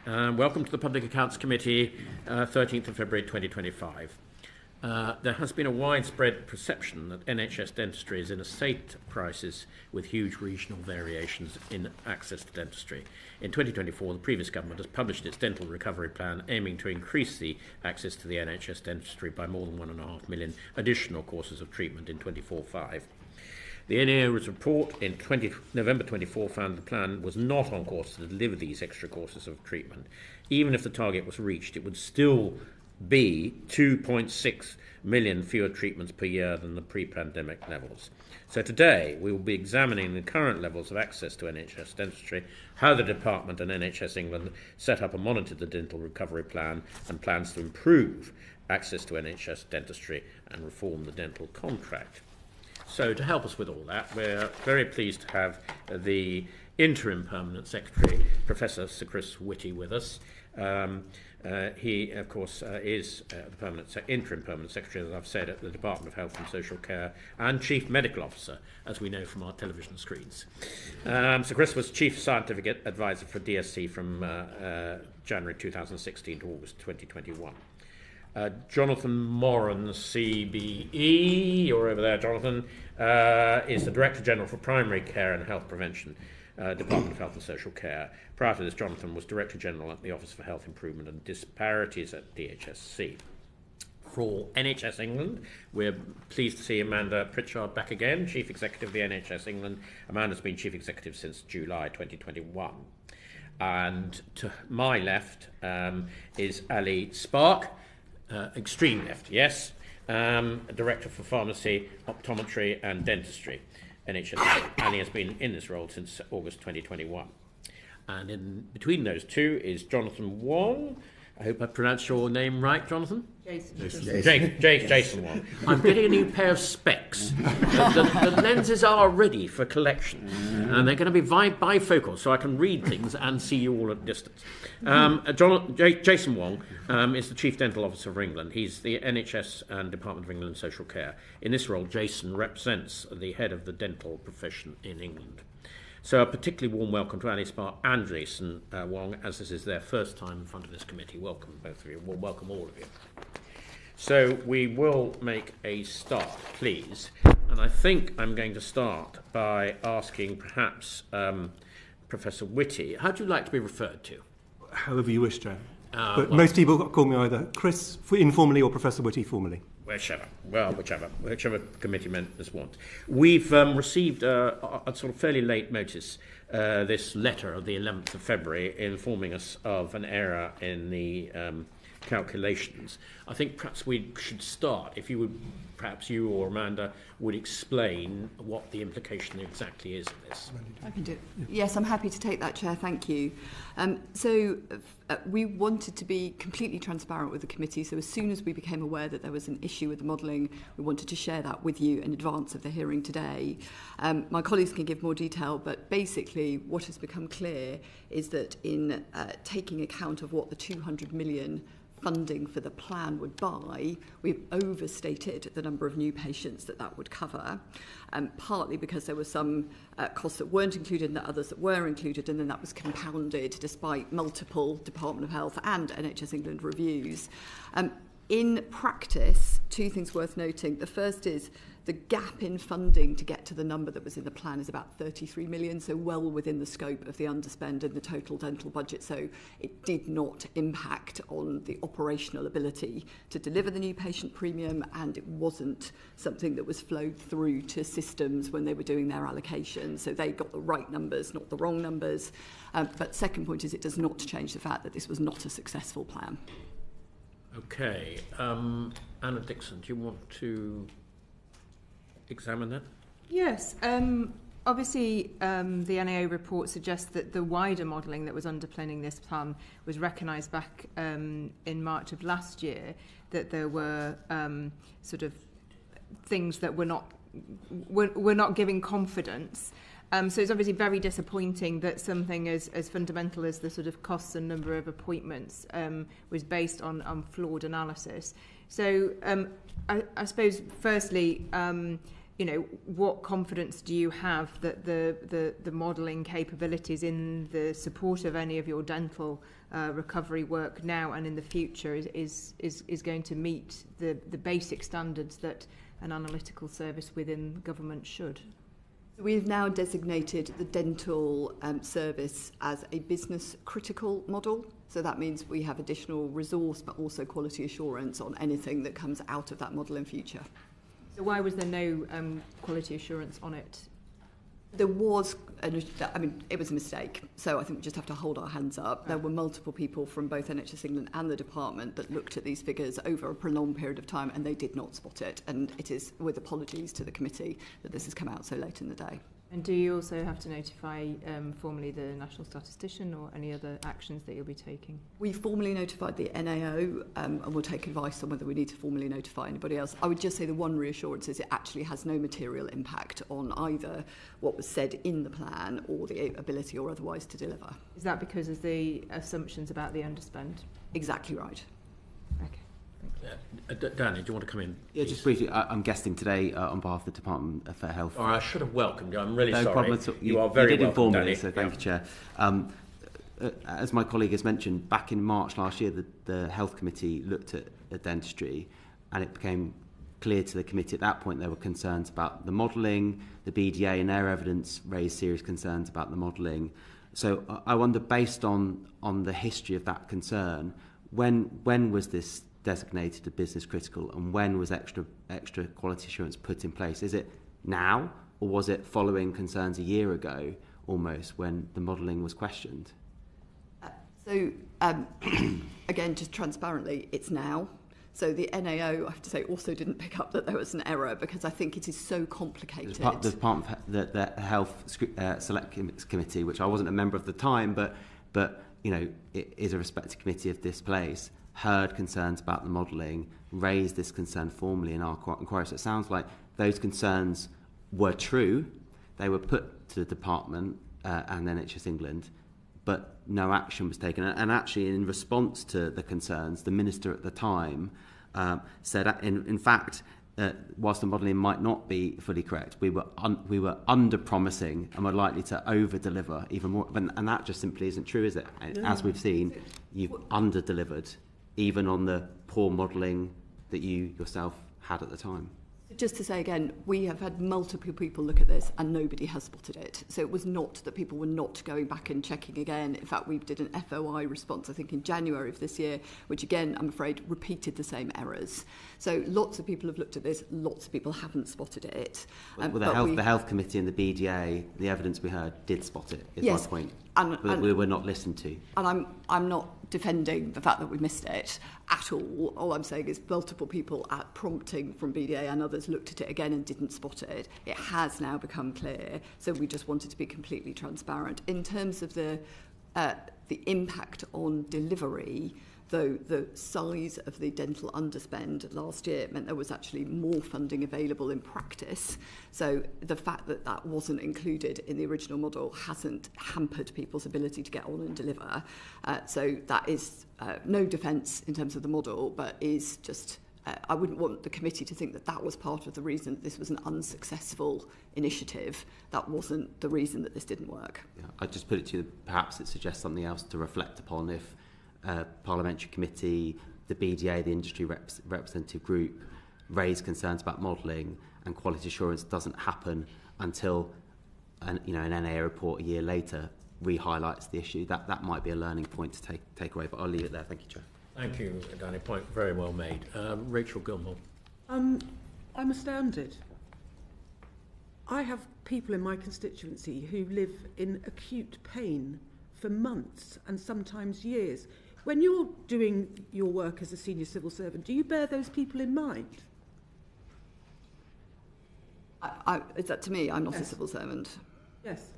Welcome to the Public Accounts Committee, 13th of February 2025. There has been a widespread perception that NHS Dentistry is in a state of crisis with huge regional variations in access to dentistry. In 2024, the previous government has published its dental recovery plan aiming to increase the access to the NHS Dentistry by more than 1.5 million additional courses of treatment in 24/5. The NAO's report in November 24 found the plan was not on course to deliver these extra courses of treatment. Even if the target was reached, it would still be 2.6 million fewer treatments per year than the pre-pandemic levels. So today we will be examining the current levels of access to NHS dentistry, how the department and NHS England set up and monitored the dental recovery plan and plans to improve access to NHS dentistry and reform the dental contract. So to help us with all that, we're very pleased to have the interim permanent secretary, Professor Sir Chris Whitty, with us. He, of course, is the interim permanent secretary, as I've said, at the Department of Health and Social Care, and chief medical officer, as we know from our television screens. Sir Chris was chief scientific advisor for DHSC from January 2016 to August 2021. Jonathan Moran, CBE, you're over there, Jonathan, is the Director General for Primary Care and Health Prevention, Department of Health and Social Care. Prior to this, Jonathan was Director General at the Office for Health Improvement and Disparities at DHSC. For NHS England, we're pleased to see Amanda Pritchard back again, Chief Executive of the NHS England. Amanda's been Chief Executive since July 2021. And to my left is Ali Spark, extreme left, yes, Director for Pharmacy, Optometry and Dentistry, NHS. Ali has been in this role since August 2021. And in between those two is Jonathan Wong. I hope I pronounced your name right, Jonathan? Jason Wong. I'm getting a new pair of specs. The lenses are ready for collection, and they're going to be bifocal, so I can read things and see you all at distance. Jason Wong is the Chief Dental Officer of England. He's the NHS and Department of England Social Care. In this role, Jason represents the head of the dental profession in England. So a particularly warm welcome to Ali Spark and Jason Wong, as this is their first time in front of this committee. Welcome, both of you. Well, welcome all of you. So we will make a start, please. And I think I'm going to start by asking perhaps Professor Whitty, how do you like to be referred to? However you wish, Joe. But most people call me either Chris informally or Professor Whitty formally. Whichever committee members want. We've received a sort of fairly late notice, this letter of the 11th of February, informing us of an error in the calculations. I think perhaps we should start, if you would, perhaps you or Amanda would explain what the implication exactly is of this. I can do it. Yes, I'm happy to take that, Chair, thank you. We wanted to be completely transparent with the committee, so as soon as we became aware that there was an issue with the modelling, we wanted to share that with you in advance of the hearing today. My colleagues can give more detail, but basically what has become clear is that in taking account of what the 200 million funding for the plan would buy, we've overstated the number of new patients that would cover, partly because there were some costs that weren't included and others that were included, and then that was compounded despite multiple Department of Health and NHS England reviews. In practice, two things worth noting. The first is the gap in funding to get to the number that was in the plan is about 33 million, so well within the scope of the underspend in the total dental budget. So it did not impact on the operational ability to deliver the new patient premium, and it wasn't something that was flowed through to systems when they were doing their allocation. So they got the right numbers, not the wrong numbers. But second point is it does not change the fact that this was not a successful plan. Okay. Anna Dixon, do you want to examine that? Yes. Obviously, the NAO report suggests that the wider modelling that was underpinning this plan was recognised back in March of last year, that there were sort of things that were not giving confidence. So it's obviously very disappointing that something as fundamental as the sort of costs and number of appointments was based on flawed analysis. So I suppose, firstly, what confidence do you have that the modelling capabilities in the support of any of your dental recovery work now and in the future is going to meet the basic standards that an analytical service within government should? We've now designated the dental service as a business critical model. So that means we have additional resource but also quality assurance on anything that comes out of that model in future. So why was there no quality assurance on it? There was, it was a mistake. So I think we just have to hold our hands up. There were multiple people from both NHS England and the department that looked at these figures over a prolonged period of time and they did not spot it. And it is with apologies to the committee that this has come out so late in the day. And do you also have to notify formally the National Statistician or any other actions that you'll be taking? We formally notified the NAO and we'll take advice on whether we need to formally notify anybody else. I would just say the one reassurance is it actually has no material impact on either what was said in the plan or the ability or otherwise to deliver. Is that because of the assumptions about the underspend? Exactly right. Okay. Danny, do you want to come in? Yeah, just briefly, I'm guesting today on behalf of the Department for Health. Oh, I should have welcomed you. I'm really no sorry. Problem at all. You are very welcome, inform Danny. So thank you, Chair. As my colleague has mentioned, back in March last year, the Health Committee looked at dentistry, and it became clear to the committee at that point there were concerns about the modelling. The BDA and their evidence raised serious concerns about the modelling. So I wonder, based on the history of that concern, when was this designated a business critical, and when was extra quality assurance put in place? Is it now, or was it following concerns a year ago almost when the modelling was questioned? Again, just transparently, it's now. So the NAO, I have to say, also didn't pick up that there was an error because I think it is so complicated. The Health Select Committee, which I wasn't a member of at the time, but it is a respected committee of this place, heard concerns about the modelling, raised this concern formally in our inquiry. So it sounds like those concerns were true. They were put to the department and NHS England, but no action was taken. And actually, in response to the concerns, the minister at the time said, in fact, whilst the modelling might not be fully correct, we were under-promising and were likely to over-deliver even more. And that just simply isn't true, is it? As we've seen, you've under-delivered, even on the poor modelling that you yourself had at the time. Just to say again, we have had multiple people look at this and nobody has spotted it. So it was not that people were not going back and checking again. In fact, we did an FOI response, I think, in January of this year, which again, I'm afraid, repeated the same errors. So lots of people have looked at this, lots of people haven't spotted it. Well, the Health Committee and the BDA, the evidence we heard, did spot it, is yes, my point. And we were not listened to. And I'm not defending the fact that we missed it at all. All I'm saying is multiple people at prompting from BDA and others looked at it again and didn't spot it. It has now become clear, so we just wanted to be completely transparent. In terms of the impact on delivery, though the size of the dental underspend last year meant there was actually more funding available in practice. So the fact that that wasn't included in the original model hasn't hampered people's ability to get on and deliver. So that is no defence in terms of the model, but is just... I wouldn't want the committee to think that that was part of the reason that this was an unsuccessful initiative. That wasn't the reason that this didn't work. Yeah, I'd just put it to you, perhaps it suggests something else to reflect upon if Parliamentary Committee, the BDA, the industry representative group, raise concerns about modelling and quality assurance doesn't happen until an NAO report a year later re-highlights the issue. That might be a learning point to take away, but I'll leave it there. Thank you, Chair. Thank you, Danny. Point very well made. Rachel Gilmore. I'm astounded. I have people in my constituency who live in acute pain for months and sometimes years. When you're doing your work as a senior civil servant, do you bear those people in mind? Is that to me? I'm not Yes. a civil servant. Yes.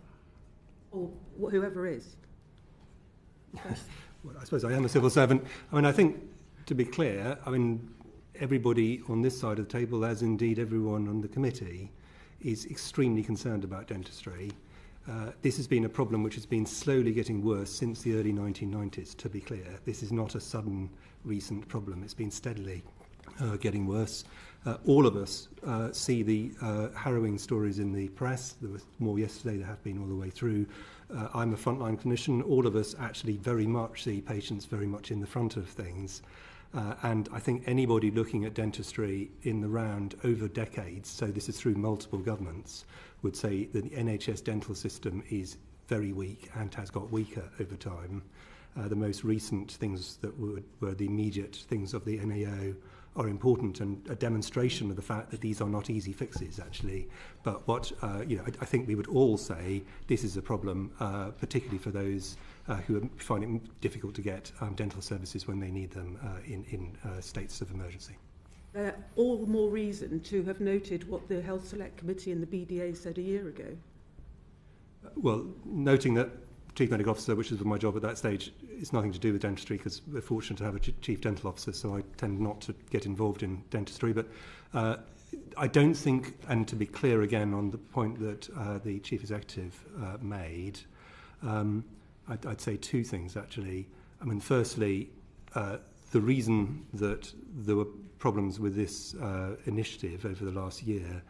Or whoever is. Yes. Well, I suppose I am a civil servant. I mean, I think, to be clear, everybody on this side of the table, as indeed everyone on the committee, is extremely concerned about dentistry. This has been a problem which has been slowly getting worse since the early 1990s, to be clear. This is not a sudden recent problem. It's been steadily getting worse. All of us see the harrowing stories in the press. There was more yesterday, there have been all the way through. I'm a frontline clinician. All of us actually very much see patients very much in the front of things. And I think anybody looking at dentistry in the round over decades, so this is through multiple governments, would say that the NHS dental system is very weak and has got weaker over time. The most recent things that were the immediate things of the NAO are important and a demonstration of the fact that these are not easy fixes, actually. But what I think we would all say this is a problem, particularly for those who find it difficult to get dental services when they need them in states of emergency. All the more reason to have noted what the Health Select Committee and the BDA said a year ago. Well, noting that Chief Medical Officer, which is my job at that stage, it's nothing to do with dentistry because we're fortunate to have a Chief Dental Officer, so I tend not to get involved in dentistry. But I don't think, and to be clear again on the point that the Chief Executive made, I'd say two things actually. I mean, firstly, the reason that there were problems with this initiative over the last year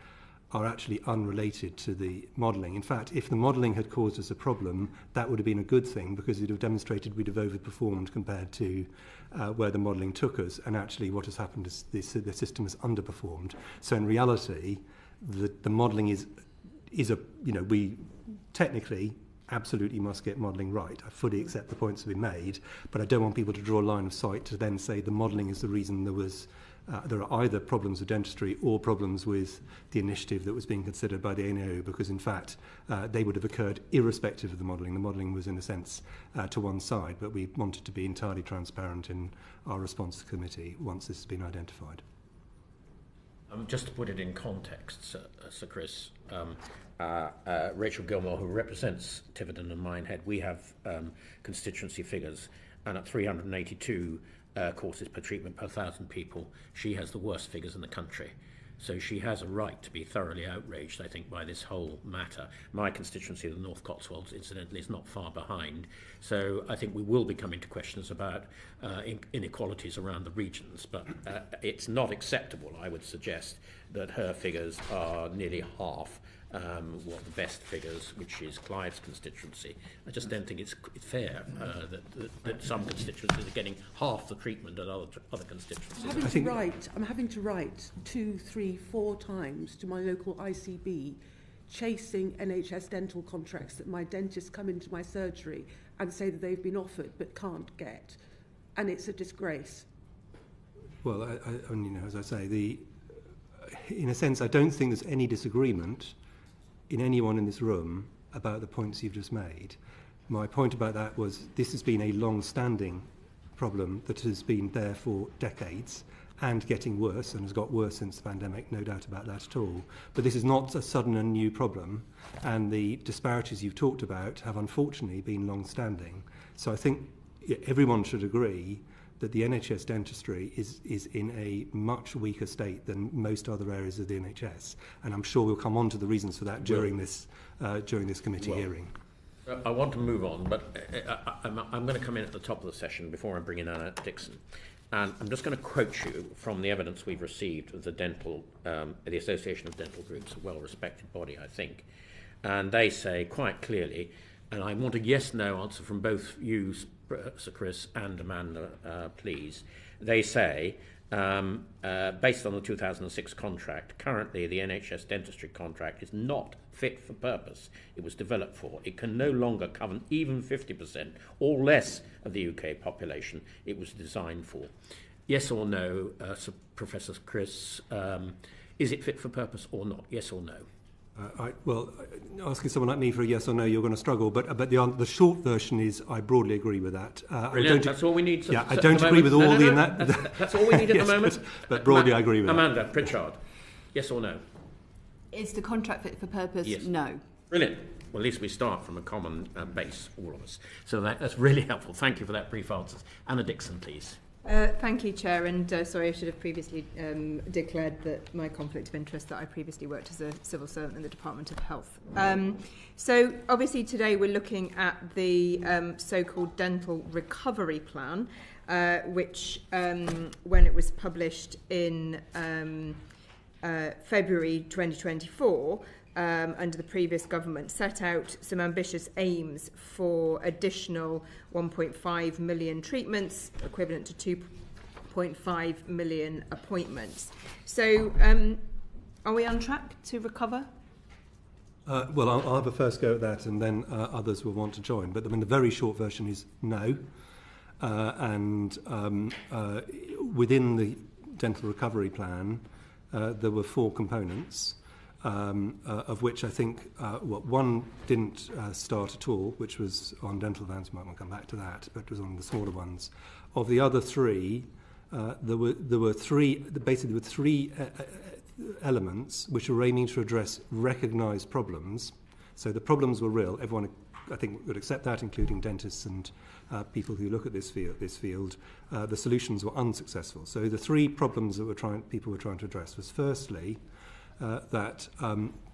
are actually unrelated to the modelling. In fact, if the modelling had caused us a problem, that would have been a good thing because it would have demonstrated we'd have overperformed compared to where the modelling took us. And actually what has happened is the system has underperformed. So in reality, the modelling is we technically absolutely must get modelling right. I fully accept the points that have been made, but I don't want people to draw a line of sight to then say the modelling is the reason there are either problems with dentistry or problems with the initiative that was being considered by the NAO, because in fact they would have occurred irrespective of the modelling. The modelling was in a sense to one side, but we wanted to be entirely transparent in our response to the committee once this has been identified. Just to put it in context, Sir Chris, Rachel Gilmore, who represents Tiverton and Minehead, we have constituency figures, and at 382 courses per treatment per 1,000 people, she has the worst figures in the country. So she has a right to be thoroughly outraged, I think, by this whole matter. My constituency of the North Cotswolds, incidentally, is not far behind. So I think we will be coming to questions about inequalities around the regions. But it's not acceptable, I would suggest, that her figures are nearly half what the best figures, which is Clive's constituency. I just don't think it's fair that some constituencies are getting half the treatment at other constituencies. I'm having to write 2, 3, 4 times to my local ICB, chasing NHS dental contracts that my dentists come into my surgery and say that they've been offered but can't get, and it's a disgrace. Well, as I say, in a sense, I don't think there's any disagreement in anyone in this room about the points you've just made. My point about that was this has been a long-standing problem that has been there for decades and getting worse, and has got worse since the pandemic, no doubt about that at all. But this is not a sudden and new problem, and the disparities you've talked about have unfortunately been long-standing. So I think everyone should agree that the NHS dentistry is in a much weaker state than most other areas of the NHS, and I'm sure we'll come on to the reasons for that during this committee hearing. I want to move on, but I'm going to come in at the top of the session before I bring in Anna Dixon, and I'm just going to quote you from the evidence we've received of the Association of Dental Groups, a well-respected body, I think, and they say quite clearly, and I want a yes/no answer from both you, Sir Chris, and Amanda, please. They say, based on the 2006 contract, currently the NHS dentistry contract is not fit for purpose it was developed for. It can no longer cover even 50% or less of the UK population it was designed for. Yes or no, Professor Chris, is it fit for purpose or not? Yes or no? Asking someone like me for a yes or no, you're going to struggle. But the short version is I broadly agree with that. Brilliant. That's all we need. I don't agree with all in that. That's all we need at the moment. But broadly, I agree with Amanda, Pritchard, yes or no? Is the contract fit for purpose? Yes. No. Brilliant. Well, at least we start from a common base, all of us. So that's really helpful. Thank you for that brief answer. Anna Dixon, please. Thank you, Chair, and sorry, I should have previously declared that my conflict of interest, that I previously worked as a civil servant in the Department of Health. So obviously today we're looking at the so-called dental recovery plan, which, when it was published in February 2024, under the previous government, set out some ambitious aims for additional 1.5 million treatments, equivalent to 2.5 million appointments. So are we on track to recover? Well, I'll have a first go at that, and then others will want to join. But I mean, the very short version is no. Within the dental recovery plan, there were 4 components, of which I think one didn't start at all, which was on dental vans. Might want to come back to that, but it was on the smaller ones. Of the other 3, there were 3 elements which were aiming to address recognised problems. So the problems were real. Everyone, I think, would accept that, including dentists and people who look at this field. The solutions were unsuccessful. So the 3 problems that people were trying to address was, firstly, that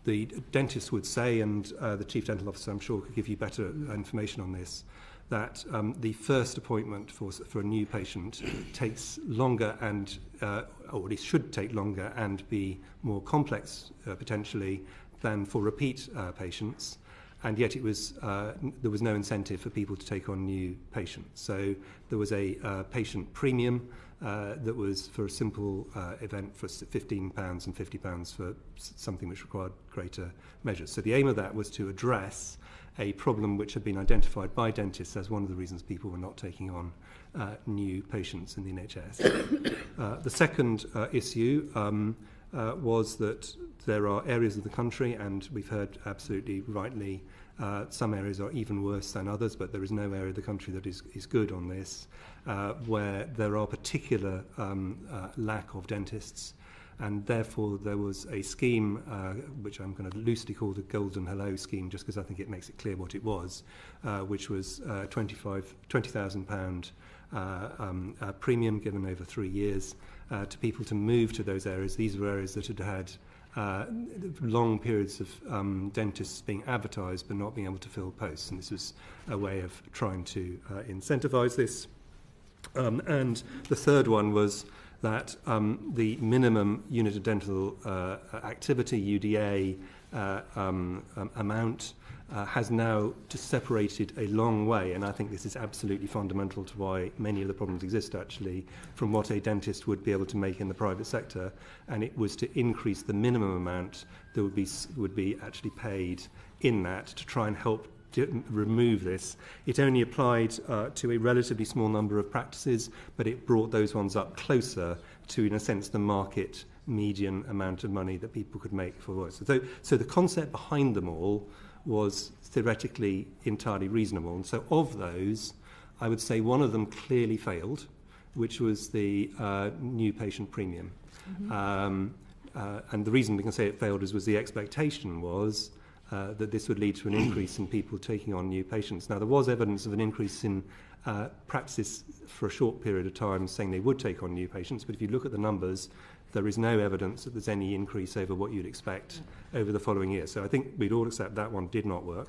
the dentist would say, and the Chief Dental Officer, I'm sure, could give you better information on this, that the first appointment for a new patient takes longer and, or at least should take longer and be more complex, potentially, than for repeat patients. And yet there was no incentive for people to take on new patients. So there was a patient premium that was for a simple event for £15 and £50 for something which required greater measures. So the aim of that was to address a problem which had been identified by dentists as one of the reasons people were not taking on new patients in the NHS. The second issue was that there are areas of the country, and we've heard absolutely rightly, some areas are even worse than others, but there is no area of the country that is good on this, where there are particular lack of dentists. And therefore there was a scheme which I'm going to loosely call the Golden Hello scheme, just because I think it makes it clear what it was, which was £20,000 premium given over 3 years to people to move to those areas. These were areas that had long periods of dentists being advertised but not being able to fill posts, and this was a way of trying to incentivise this. And the third one was that the minimum unit of dental activity, UDA, amount has now just separated a long way, and I think this is absolutely fundamental to why many of the problems exist, actually, from what a dentist would be able to make in the private sector, and it was to increase the minimum amount that would be actually paid in that to try and help remove this. It only applied to a relatively small number of practices, but it brought those ones up closer to, in a sense, the market median amount of money that people could make for work. So the concept behind them all was theoretically entirely reasonable. And so of those, I would say one of them clearly failed, which was the new patient premium. Mm-hmm. And the reason we can say it failed was the expectation was that this would lead to an increase in people taking on new patients. Now, there was evidence of an increase in practice for a short period of time saying they would take on new patients, but if you look at the numbers, there is no evidence that there's any increase over what you'd expect over the following year. So I think we'd all accept that one did not work.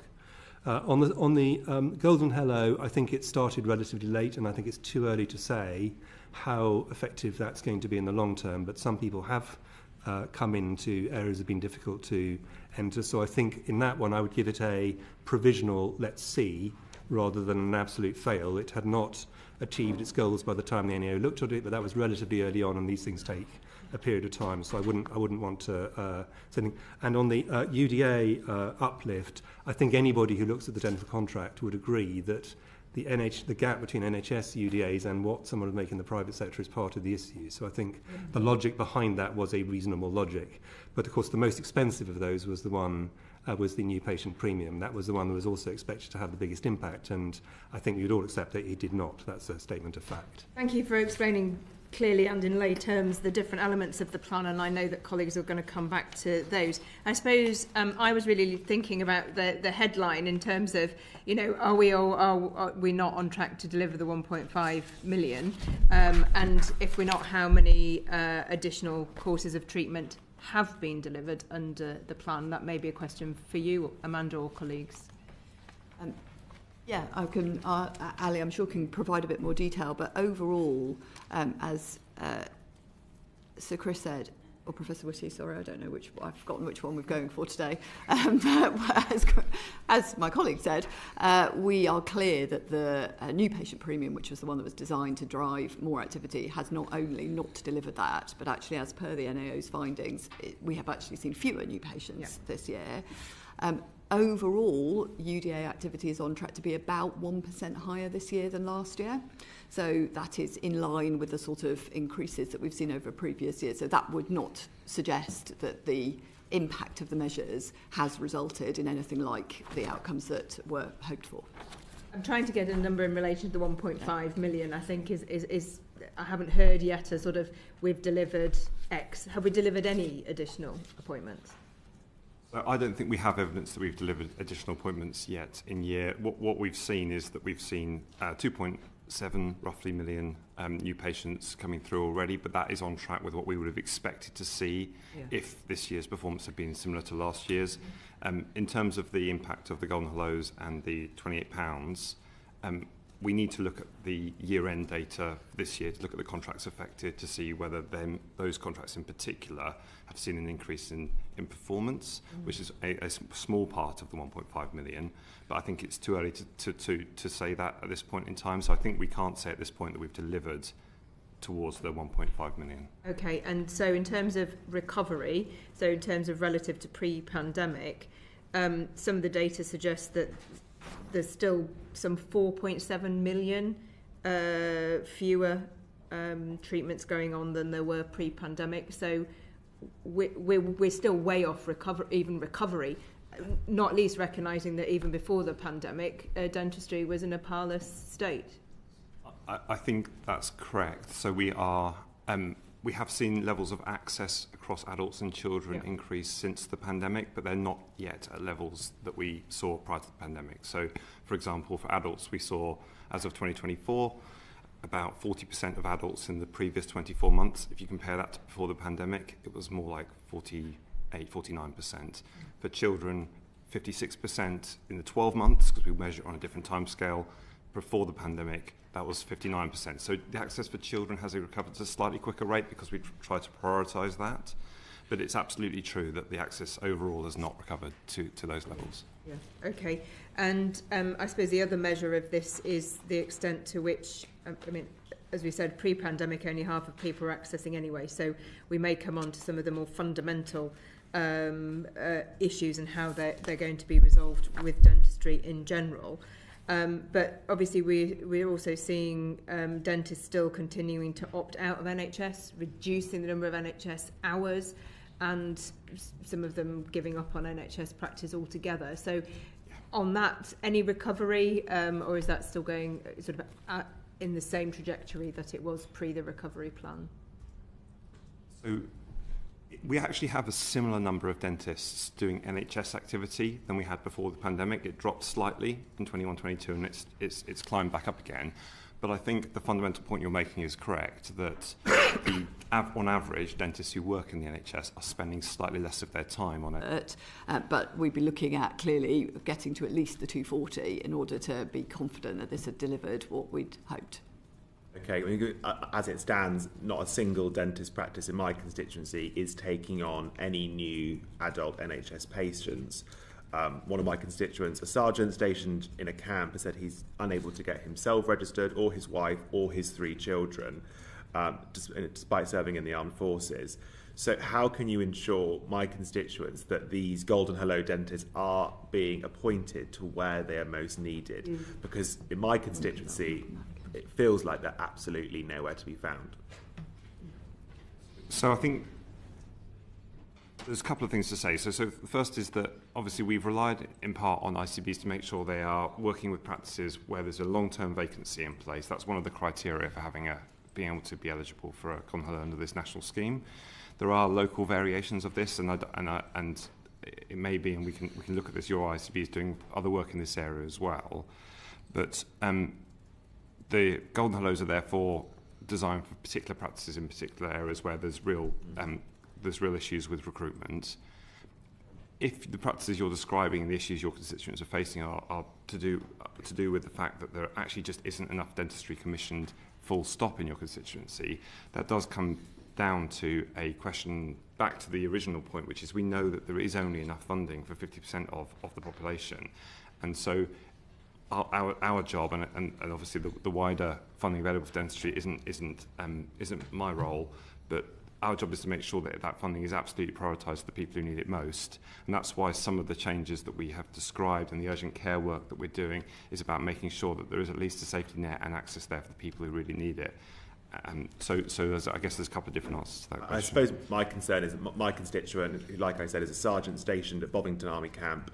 On the Golden Hello, I think it started relatively late, and I think it's too early to say how effective that's going to be in the long term, but some people have come into areas that have been difficult to enter. So I think in that one I would give it a provisional let's see rather than an absolute fail. It had not achieved its goals by the time the NAO looked at it, but that was relatively early on, and these things take a period of time, so I wouldn't want to say anything. And on the UDA uplift, I think anybody who looks at the dental contract would agree that the gap between NHS UDAs and what someone would make in the private sector is part of the issue. So I think the logic behind that was a reasonable logic. But of course the most expensive of those was the one was the new patient premium. That was the one that was also expected to have the biggest impact, and I think you'd all accept that it did not. That's a statement of fact. Thank you for explaining clearly and in lay terms the different elements of the plan, and I know that colleagues are going to come back to those. I suppose I was really thinking about the headline in terms of, you know, are we not on track to deliver the 1.5 million? And if we're not, how many additional courses of treatment have been delivered under the plan? That may be a question for you, Amanda, or colleagues. Yeah, I can, Ali, I'm sure can provide a bit more detail, but overall, as Sir Chris said, or Professor Whitty, sorry, I don't know I've forgotten which one we're going for today. But as my colleague said, we are clear that the new patient premium, which was the one that was designed to drive more activity, has not only not delivered that, but actually, as per the NAO's findings, we have actually seen fewer new patients this year. Overall, UDA activity is on track to be about 1% higher this year than last year. So that is in line with the sort of increases that we've seen over previous years. So that would not suggest that the impact of the measures has resulted in anything like the outcomes that were hoped for. I'm trying to get a number in relation to the 1.5 million, I think is I haven't heard yet a sort of we've delivered X. Have we delivered any additional appointments? I don't think we have evidence that we've delivered additional appointments yet in year. What we've seen is that we've seen 2.7 roughly million new patients coming through already, but that is on track with what we would have expected to see if this year's performance had been similar to last year's. In terms of the impact of the Golden Hellos and the £28, we need to look at the year-end data this year to look at the contracts affected to see whether those contracts in particular have seen an increase in performance, which is a small part of the 1.5 million. But I think it's too early to say that at this point in time. So I think we can't say at this point that we've delivered towards the 1.5 million. Okay, and so in terms of recovery, so in terms of relative to pre-pandemic, some of the data suggests that there's still some 4.7 million fewer treatments going on than there were pre-pandemic. So we're still way off recovery, not least recognising that even before the pandemic, dentistry was in a parlous state. I think that's correct. So we have seen levels of access across adults and children increase since the pandemic, but they're not yet at levels that we saw prior to the pandemic. So, for example, for adults, we saw, as of 2024, about 40% of adults in the previous 24 months. If you compare that to before the pandemic, it was more like 48, 49%. For children, 56% in the 12 months, because we measure it on a different time scale. Before the pandemic, that was 59%. So the access for children has recovered at a slightly quicker rate because we try to prioritise that. But it's absolutely true that the access overall has not recovered to those levels. Yeah. Okay. And I suppose the other measure of this is the extent to which, I mean, as we said, pre-pandemic, only half of people are accessing anyway. So we may come on to some of the more fundamental issues and how they're going to be resolved with dentistry in general. But obviously we're also seeing dentists still continuing to opt out of NHS, reducing the number of NHS hours, and some of them giving up on NHS practice altogether. So on that, any recovery, or is that still going sort of in the same trajectory that it was pre the recovery plan? So we actually have a similar number of dentists doing NHS activity than we had before the pandemic. It dropped slightly in 21-22 and it's climbed back up again. But I think the fundamental point you're making is correct, that on average, dentists who work in the NHS are spending slightly less of their time on it. But we'd be looking at clearly getting to at least the 240 in order to be confident that this had delivered what we'd hoped. Okay, as it stands, not a single dentist practice in my constituency is taking on any new adult NHS patients. One of my constituents, a sergeant stationed in a camp, has said he's unable to get himself registered or his wife or his 3 children, despite serving in the armed forces. So how can you ensure my constituents that these Golden Hello dentists are being appointed to where they are most needed? Because in my constituency, it feels like they're absolutely nowhere to be found. So I think there's a couple of things to say. So the first is that obviously we've relied in part on ICBs to make sure they are working with practices where there's a long-term vacancy in place. That's one of the criteria for being able to be eligible for a Golden Hello under this national scheme. There are local variations of this, and it may be, and we can look at this. Your ICB is doing other work in this area as well, but the Golden Hellos are therefore designed for particular practices in particular areas where there's real issues with recruitment. if the practices you're describing and the issues your constituents are facing are to do with the fact that there actually just isn't enough dentistry commissioned full stop in your constituency, that does come down to a question back to the original point, which is we know that there is only enough funding for 50% of the population. And so our job, and obviously the wider funding available for dentistry isn't my role, but our job is to make sure that that funding is absolutely prioritised for the people who need it most. And that's why some of the changes that we have described and the urgent care work that we're doing is about making sure that there is at least a safety net and access there for the people who really need it. So I guess there's a couple of different answers to that question. I suppose my concern is that my constituent, who, like I said, is a sergeant stationed at Bovington Army Camp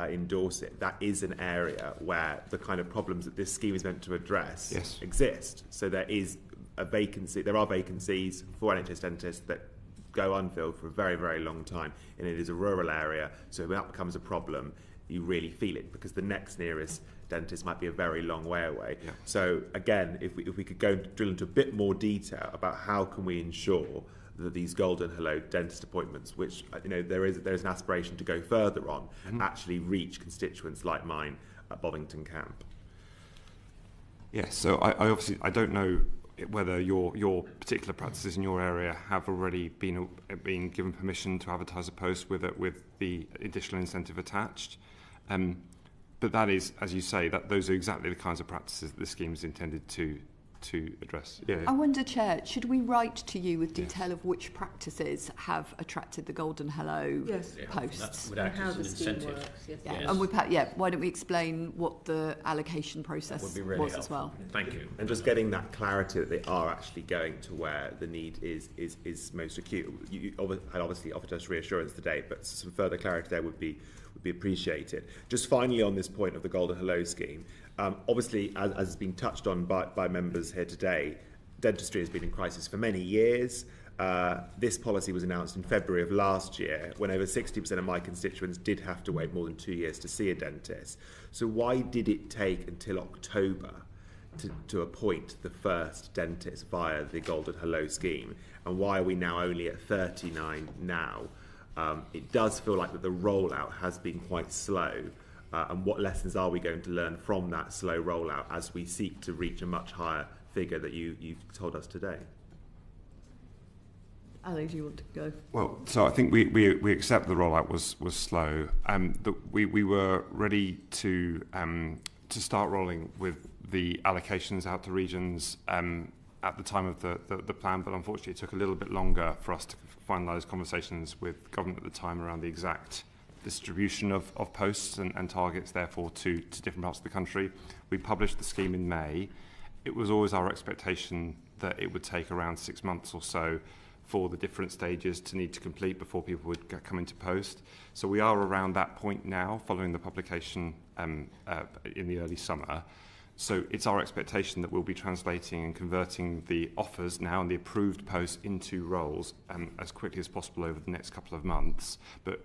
in Dorset, that is an area where the kind of problems that this scheme is meant to address exist. So there are vacancies for NHS dentists that go unfilled for a very, very long time, and it is a rural area, so when that becomes a problem, you really feel it, because the next nearest dentist might be a very long way away. Yeah. So again, if we could go drill into a bit more detail about how can we ensure that these golden hello dentist appointments, which there's an aspiration to go further on, actually reach constituents like mine at Bovington Camp. Yes, so I don't know whether your particular practices in your area have already been given permission to advertise a post with the additional incentive attached. But that is, as you say, that those are exactly the kinds of practices that the scheme is intended to address. Yeah. I wonder, Chair, should we write to you with detail of which practices have attracted the Golden Hello posts? Would act as an incentive. Works, And why don't we explain what the allocation process would be really was helpful. as well? Thank you. And just getting that clarity that they are actually going to where the need is most acute. You had obviously offered us reassurance today, but some further clarity there would be appreciated. Just finally on this point of the Golden Hello scheme, obviously, as has been touched on by members here today, dentistry has been in crisis for many years. This policy was announced in February of last year, when over 60% of my constituents did have to wait more than 2 years to see a dentist. So why did it take until October to appoint the first dentist via the Golden Hello scheme? And why are we now only at 39 now? It does feel like that the rollout has been quite slow. And what lessons are we going to learn from that slow rollout as we seek to reach a much higher figure that you've told us today? Ali, do you want to go? Well, so I think we accept the rollout was slow. We were ready to start rolling with the allocations out to regions at the time of the plan, but unfortunately it took a little bit longer for us to finalise conversations with government at the time around the exact distribution of posts and targets, therefore, to different parts of the country. We published the scheme in May. It was always our expectation that it would take around 6 months or so for the different stages to need to complete before people would come into post. So we are around that point now, following the publication in the early summer. So it's our expectation that we'll be translating and converting the offers now and the approved posts into roles as quickly as possible over the next couple of months. But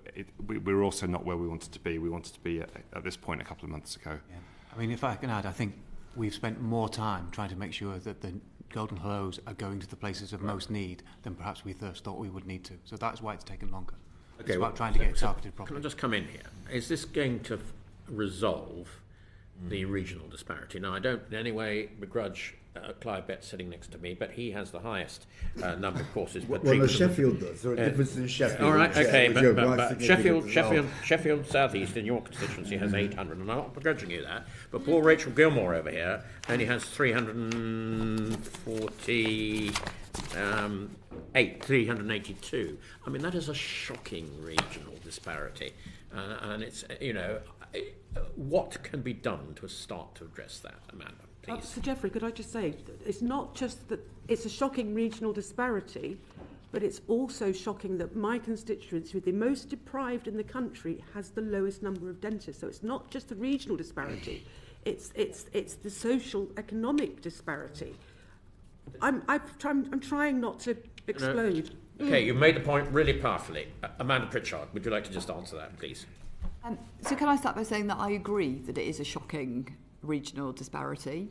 we're also not where we wanted to be. We wanted to be at this point a couple of months ago. Yeah. I mean, if I can add, I think we've spent more time trying to make sure that the Golden Hellos are going to the places of most need than perhaps we first thought we would need to. So that's why it's taken longer. Okay, it's about trying to get it targeted properly. Can I just come in here? Is this going to resolve the regional disparity? Now, I don't in any way begrudge Clive Betts sitting next to me, but he has the highest number of courses. Well, no, Sheffield does. There are differences in Sheffield. All right, okay, but Sheffield South East in your constituency has 800, and I'm not begrudging you that. But poor Rachel Gilmore over here only has 382. I mean, that is a shocking regional disparity, and it's what can be done to start to address that, Amanda, please? Sir Geoffrey, could I just say, it's not just that it's a shocking regional disparity, but it's also shocking that my constituency, the most deprived in the country, has the lowest number of dentists. So it's not just the regional disparity, it's the social economic disparity. I'm trying not to explode. Okay, you've made the point really powerfully. Amanda Pritchard, would you like to just answer that, please? So can I start by saying that I agree that it is a shocking regional disparity.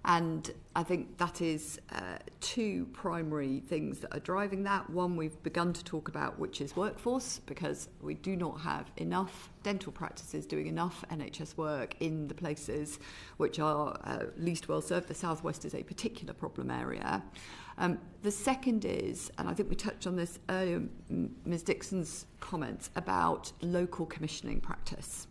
And I think that is two primary things that are driving that. One we've begun to talk about, which is workforce, because we do not have enough dental practices doing enough NHS work in the places which are least well served. The South West is a particular problem area. The second is, and I think we touched on this earlier, Ms Dixon's comments about local commissioning practice,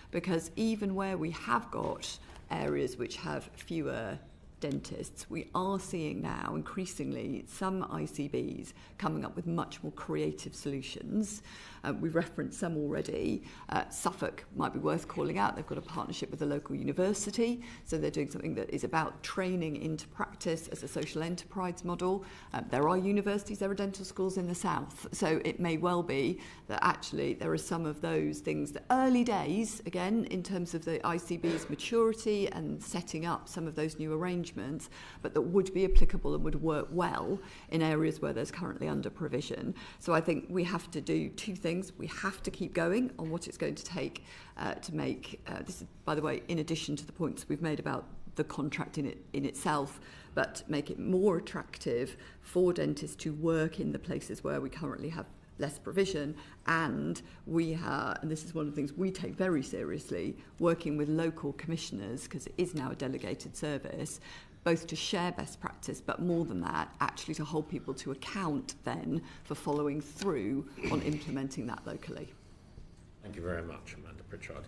because even where we have got areas which have fewer dentists, we are seeing now increasingly some ICBs coming up with much more creative solutions. We've referenced some already. Suffolk might be worth calling out. They've got a partnership with a local university, so they're doing something that is about training into practice as a social enterprise model. There are universities, there are dental schools in the south, so it may well be that actually there are some of those things, the early days, again, in terms of the ICB's maturity and setting up some of those new arrangements, but that would be applicable and would work well in areas where there's currently under provision. So I think we have to do two things. We have to keep going on what it's going to take to make, this is, by the way, in addition to the points we've made about the contract in itself, but make it more attractive for dentists to work in the places where we currently have less provision. And we have, and this is one of the things we take very seriously, working with local commissioners, because it is now a delegated service, both to share best practice, but more than that, actually to hold people to account then for following through on implementing that locally. Thank you very much, Amanda Pritchard.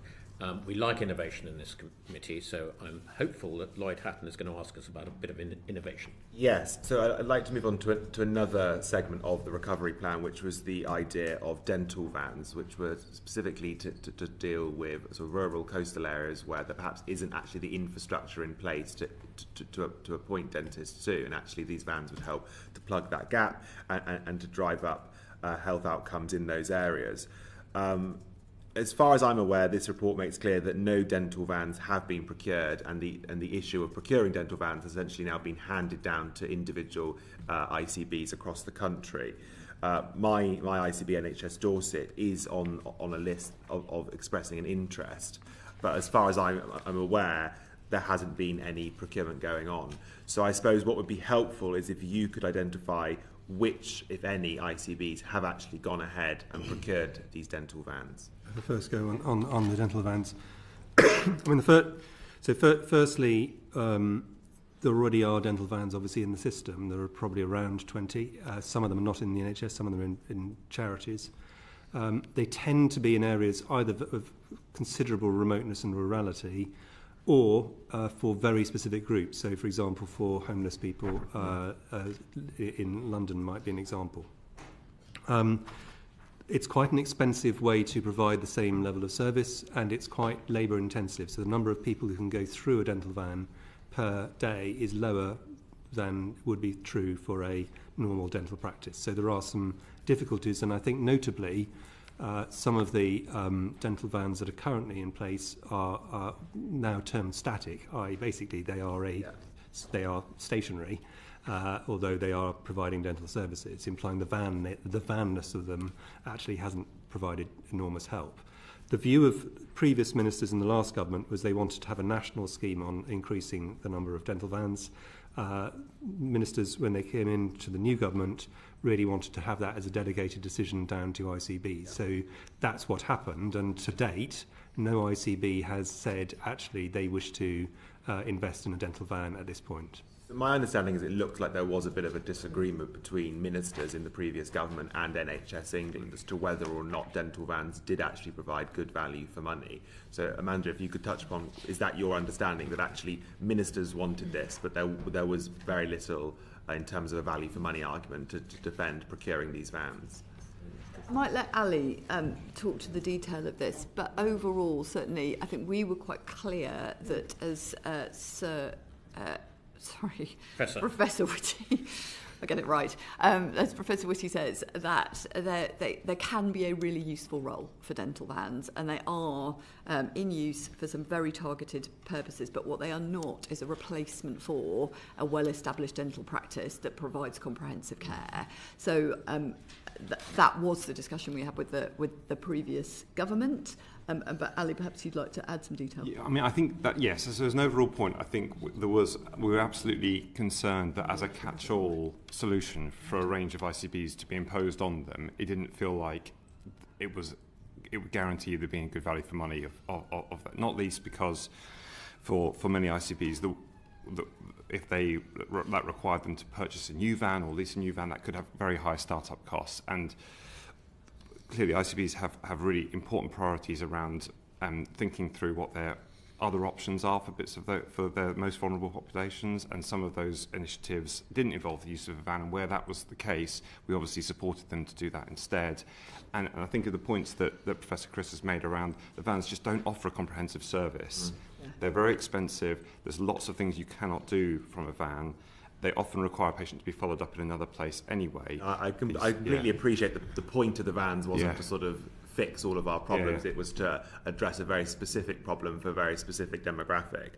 We like innovation in this committee, so I'm hopeful that Lloyd Hatton is going to ask us about a bit of innovation. Yes, so I'd like to move on to another segment of the recovery plan, which was the idea of dental vans, which were specifically to deal with sort of rural coastal areas where there perhaps isn't actually the infrastructure in place to appoint dentists to, and actually these vans would help to plug that gap and to drive up health outcomes in those areas. As far as I'm aware, this report makes clear that no dental vans have been procured, and the issue of procuring dental vans has essentially now been handed down to individual ICBs across the country. My ICB, NHS Dorset, is on a list of expressing an interest, but as far as I'm aware, there hasn't been any procurement going on. So I suppose what would be helpful is if you could identify which, if any, ICBs have actually gone ahead and procured these dental vans. The first go on the dental vans. I mean, firstly, there already are dental vans obviously in the system. There are probably around 20. Some of them are not in the NHS, some of them are in charities. They tend to be in areas either of considerable remoteness and rurality, or for very specific groups. So, for example, for homeless people in London might be an example. It's quite an expensive way to provide the same level of service, and it's quite labour intensive. So the number of people who can go through a dental van per day is lower than would be true for a normal dental practice. So there are some difficulties, and I think notably some of the dental vans that are currently in place are now termed static, i.e. basically they are stationary. Although they are providing dental services, implying the vanness of them actually hasn't provided enormous help. The view of previous ministers in the last government was they wanted to have a national scheme on increasing the number of dental vans. Ministers, when they came into the new government, really wanted to have that as a delegated decision down to ICB. So that's what happened, and to date, no ICB has said actually they wish to invest in a dental van at this point. My understanding is it looked like there was a bit of a disagreement between ministers in the previous government and NHS England as to whether or not dental vans did actually provide good value for money. So, Amanda, if you could touch upon, is that your understanding, that actually ministers wanted this, but there was very little in terms of a value for money argument to defend procuring these vans? I might let Ali talk to the detail of this, but overall, certainly, I think we were quite clear that as Professor Whitty, I get it right, as Professor Whitty says, that there can be a really useful role for dental vans, and they are in use for some very targeted purposes, but what they are not is a replacement for a well-established dental practice that provides comprehensive care. So that was the discussion we had with the previous government. But Ali, perhaps you'd like to add some detail. Yeah, I mean, I think that, yes, as an overall point, I think we were absolutely concerned that as a catch-all solution for a range of ICBs to be imposed on them, it didn't feel like it would guarantee there being good value for money of that, not least because for many ICBs, if that required them to purchase a new van or lease a new van, that could have very high start-up costs. And clearly, ICBs have really important priorities around thinking through what their other options are for their most vulnerable populations, and some of those initiatives didn't involve the use of a van, and where that was the case, we obviously supported them to do that instead. And I think of the points that Professor Chris has made around the vans just don't offer a comprehensive service. Yeah. They're very expensive. There's lots of things you cannot do from a van. They often require a patient to be followed up in another place anyway. I completely appreciate the point of the vans wasn't to sort of fix all of our problems. It was to address a very specific problem for a very specific demographic.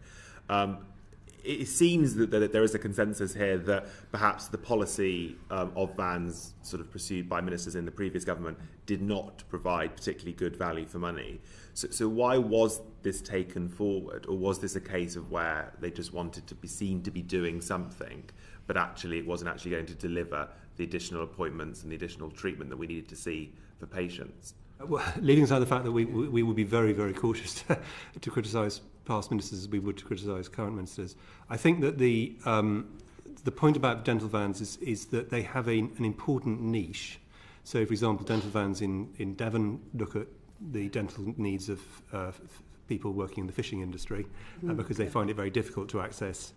It seems that there is a consensus here that perhaps the policy of vans sort of pursued by ministers in the previous government did not provide particularly good value for money. So why was this taken forward? Or was this a case of where they just wanted to be seen to be doing something, but actually it wasn't actually going to deliver the additional appointments and the additional treatment that we needed to see for patients? Well, leaving aside the fact that we would be very, very cautious to criticise past ministers as we would to criticise current ministers, I think that the point about dental vans is that they have an important niche. So, for example, dental vans in Devon look at the dental needs of people working in the fishing industry because they find it very difficult to access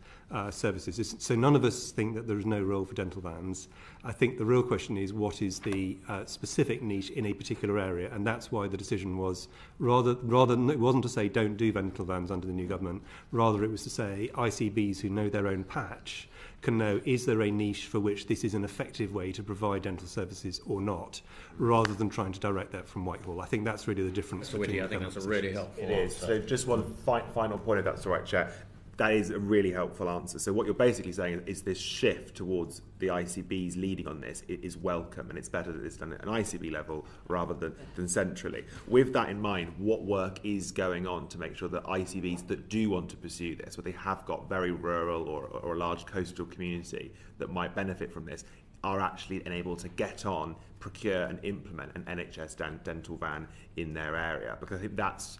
services. So none of us think that there is no role for dental vans. I think the real question is what is the specific niche in a particular area, and that's why the decision was rather it wasn't to say don't do dental vans under the new government, rather it was to say ICBs who know their own patch can know is there a niche for which this is an effective way to provide dental services or not, rather than trying to direct that from Whitehall. I think that's really the difference. Mr. Whitty, I think that's a really helpful answer. It is. So just one final point, if that's all right, Chair. That is a really helpful answer. So what you're basically saying is this shift towards the ICBs leading on this is welcome, and it's better that it's done at an ICB level rather than centrally. With that in mind, what work is going on to make sure that ICBs that do want to pursue this, where they have got very rural or a large coastal community that might benefit from this, are actually able to get on, procure and implement an NHS dental van in their area? Because I think that's,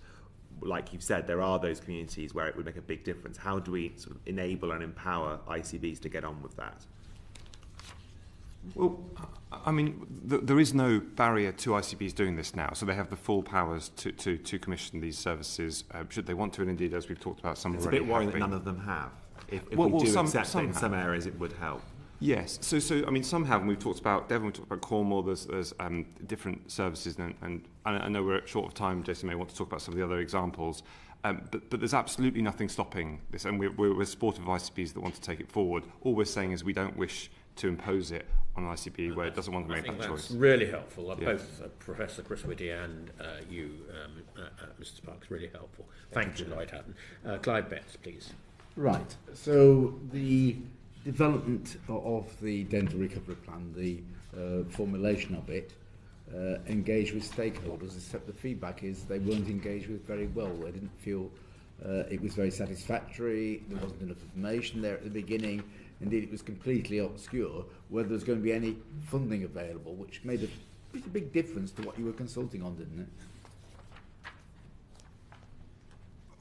like you've said, there are those communities where it would make a big difference. How do we sort of enable and empower ICBs to get on with that? Well, I mean, there is no barrier to ICBs doing this now, so they have the full powers to commission these services should they want to, and indeed, as we've talked about, some it's already a bit worrying have that been. none of them have. If we do accept that in some areas, it would help. Yes, so I mean, some have, and we've talked about Devon, we've talked about Cornwall, there's different services, and I know we're short of time, Jason may want to talk about some of the other examples, but there's absolutely nothing stopping this, and we're supportive of ICBs that want to take it forward. All we're saying is we don't wish to impose it on an ICB where it doesn't want to make that choice. That's really helpful. Both Professor Chris Whitty and you, Mr. Sparks, really helpful. Thank you, Lloyd Hatton. Clive Betts, please. Right, so the development of the dental recovery plan, the formulation of it, engaged with stakeholders, except the feedback is they weren't engaged with very well. They didn't feel it was very satisfactory, there wasn't enough information there at the beginning, indeed it was completely obscure whether there was going to be any funding available, which made a pretty big difference to what you were consulting on, didn't it?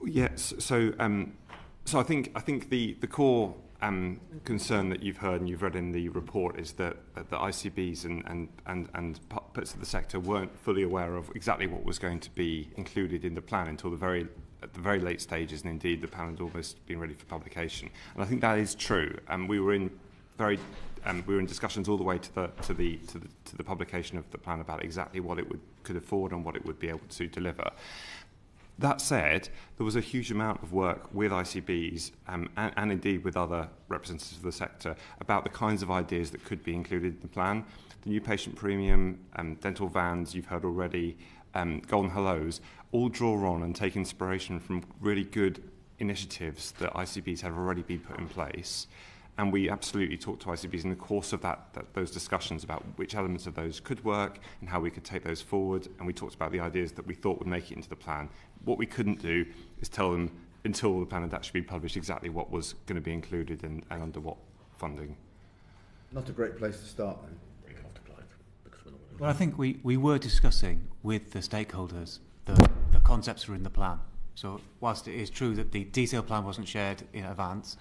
Yes, so I think the core concern that you've heard and you've read in the report is that the ICBs and parts of the sector weren't fully aware of exactly what was going to be included in the plan until at the very late stages, and indeed the plan had almost been ready for publication. And I think that is true. We were in discussions all the way to the publication of the plan about exactly what it could afford and what it would be able to deliver. That said, there was a huge amount of work with ICBs and indeed with other representatives of the sector about the kinds of ideas that could be included in the plan. The new patient premium, dental vans, you've heard already, golden hellos, all draw on and take inspiration from really good initiatives that ICBs have already been put in place. And we absolutely talked to ICBs in the course of those discussions about which elements of those could work and how we could take those forward. And we talked about the ideas that we thought would make it into the plan. What we couldn't do is tell them until the plan had actually been published exactly what was going to be included and under what funding. Not a great place to start then. Well, I think we were discussing with the stakeholders the concepts that are in the plan. So whilst it is true that the detailed plan wasn't shared in advance,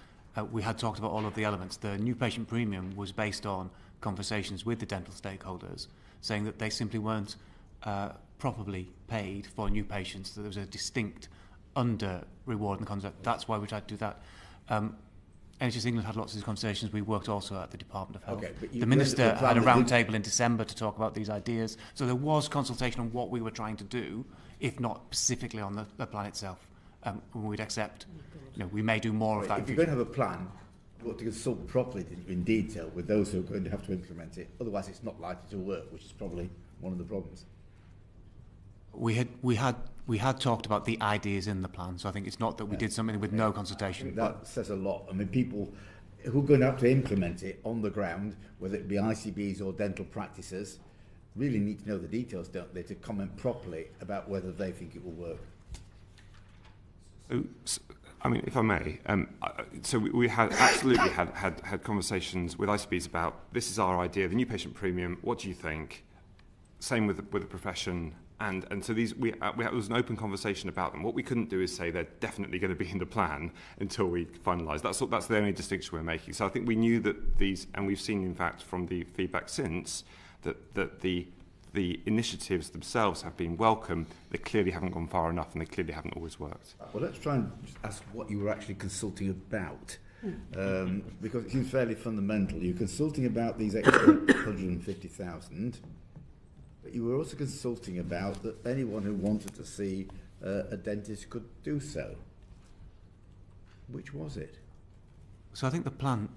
we had talked about all of the elements. The new patient premium was based on conversations with the dental stakeholders, saying that they simply weren't properly paid for new patients, that there was a distinct under-reward in the concept. That's why we tried to do that. NHS England had lots of these conversations. We worked also at the Department of Health. The Minister had a round table in December to talk about these ideas. So there was consultation on what we were trying to do, if not specifically on the plan itself. We'd accept, we may do more of that. If you're going to have a plan, you want to consult properly in detail with those who are going to have to implement it. Otherwise, it's not likely to work, which is probably one of the problems. We had talked about the ideas in the plan, so I think it's not that we did something with no consultation. That says a lot. I mean, people who are going to have to implement it on the ground, whether it be ICBs or dental practices, really need to know the details, don't they, to comment properly about whether they think it will work. So, I mean, if I may, so we had absolutely had conversations with ICBs about this is our idea, the new patient premium. What do you think? Same with the profession. And so these it was an open conversation about them. What we couldn't do is say they're definitely going to be in the plan until we finalise. That's the only distinction we're making. So I think we knew that these, and we've seen in fact from the feedback since that the initiatives themselves have been welcome. They clearly haven't gone far enough, and they clearly haven't always worked. Well, let's try and just ask what you were actually consulting about, because it seems fairly fundamental. You're consulting about these extra 150,000. But you were also consulting about that anyone who wanted to see a dentist could do so. Which was it? So I think the plan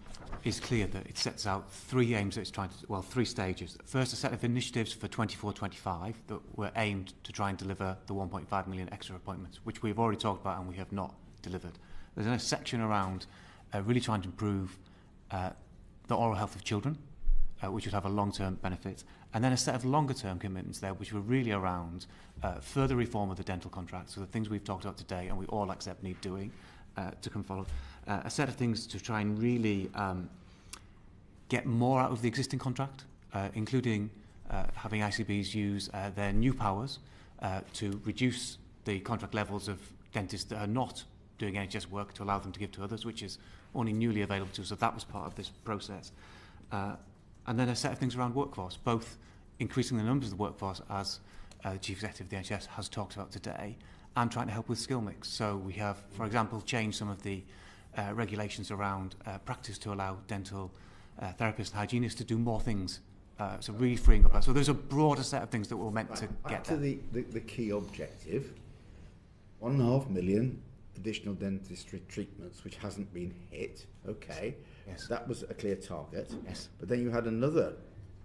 is clear that it sets out three aims that it's trying to, three stages. First, a set of initiatives for 24-25 that were aimed to try and deliver the 1.5 million extra appointments, which we've already talked about and we have not delivered. There's a section around really trying to improve the oral health of children, which would have a long-term benefit, and then a set of longer-term commitments there, which were really around further reform of the dental contract, so the things we've talked about today and we all accept need doing to come forward. A set of things to try and really get more out of the existing contract, including having ICBs use their new powers to reduce the contract levels of dentists that are not doing NHS work, to allow them to give to others, which is only newly available to us, so that was part of this process. And then a set of things around workforce, both increasing the numbers of the workforce, as the Chief Executive of the NHS has talked about today, and trying to help with skill mix. So we have, for example, changed some of the regulations around practice to allow dental therapists and hygienists to do more things. So really freeing up. So there's a broader set of things that we're meant to get to the key objective, 1.5 million additional dentistry treatments, which hasn't been hit. Okay. Yes. That was a clear target. Yes. But then you had another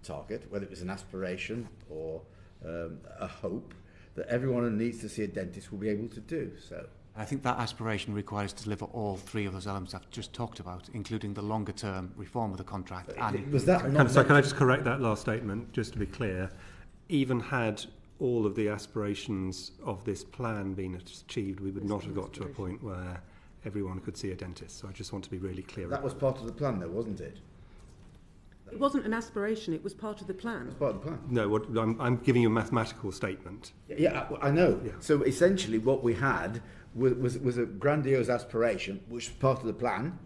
target, whether it was an aspiration or a hope, that everyone who needs to see a dentist will be able to do so. I think that aspiration requires to deliver all three of those elements I've just talked about, including the longer-term reform of the contract. Was that not So can I just correct that last statement, just to be clear? Even had all of the aspirations of this plan been achieved, we would not have got to a point where everyone could see a dentist. So I just want to be really clear. That was part of the plan, though, wasn't it? It wasn't an aspiration, it was part of the plan. Part of the plan. No, I'm giving you a mathematical statement. Yeah, I know. Yeah. So essentially what we had was a grandiose aspiration, which was part of the plan,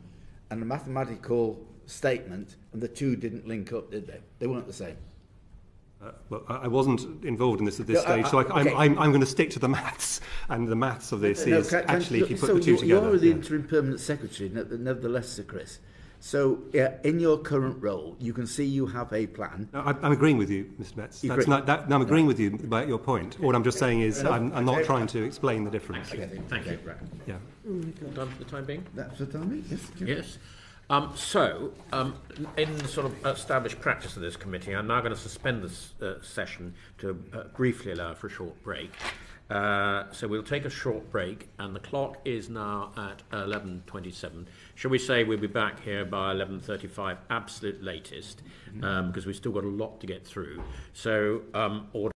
and a mathematical statement, and the two didn't link up, did they? They weren't the same. Well, I wasn't involved in this at this stage, so okay. I'm going to stick to the maths, and the maths of this is actually if you put the two together. You're the interim permanent secretary, nevertheless, Sir Chris. So, in your current role, you can see you have a plan. No, I'm agreeing with you, Mr. Betts. I'm agreeing with you about your point. What I'm just saying is I'm not trying to explain the difference. Thank you. Yeah. Done for the time being? That's the time, yes. Yes. In sort of established practice of this committee, I'm now going to suspend this session to briefly allow for a short break. So we'll take a short break, and the clock is now at 11:27. Shall we say we'll be back here by 11:35, absolute latest, because we've still got a lot to get through. So order.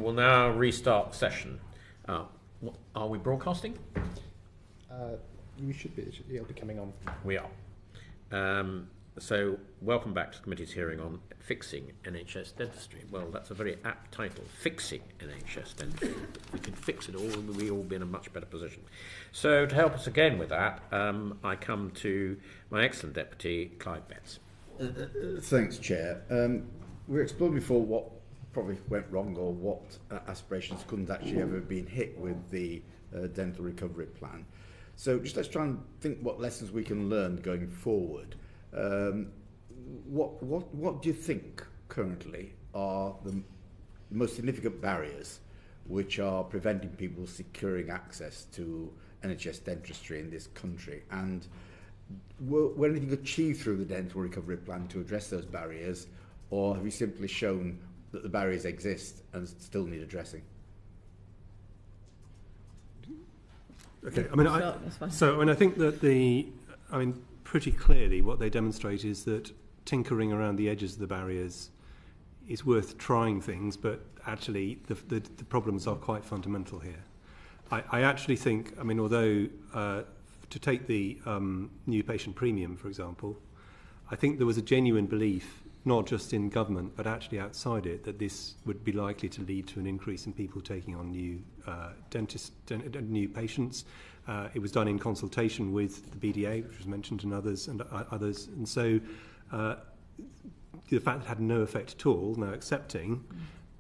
We'll now restart the session. Are we broadcasting? You should be. It'll be coming on. We are. So, welcome back to the committee's hearing on fixing NHS dentistry. Well, that's a very apt title, fixing NHS dentistry. If we can fix it all, we'll all be in a much better position. So, to help us again with that, I come to my excellent deputy, Clive Betts. Thanks, Chair. We explored before what probably went wrong or what aspirations couldn't actually ever have been hit with the dental recovery plan. So just let's try and think what lessons we can learn going forward. What do you think currently are the most significant barriers which are preventing people securing access to NHS dentistry in this country? And will anything achieved through the dental recovery plan to address those barriers, or have you simply shown that the barriers exist and still need addressing? Okay, I mean, I think that pretty clearly what they demonstrate is that tinkering around the edges of the barriers is worth trying things, but actually the problems are quite fundamental here. I actually think, I mean, although to take the new patient premium, for example, I think there was a genuine belief, not just in government, but actually outside it, that this would be likely to lead to an increase in people taking on new new patients. It was done in consultation with the BDA, which was mentioned, and others. And so the fact that it had no effect at all, now accepting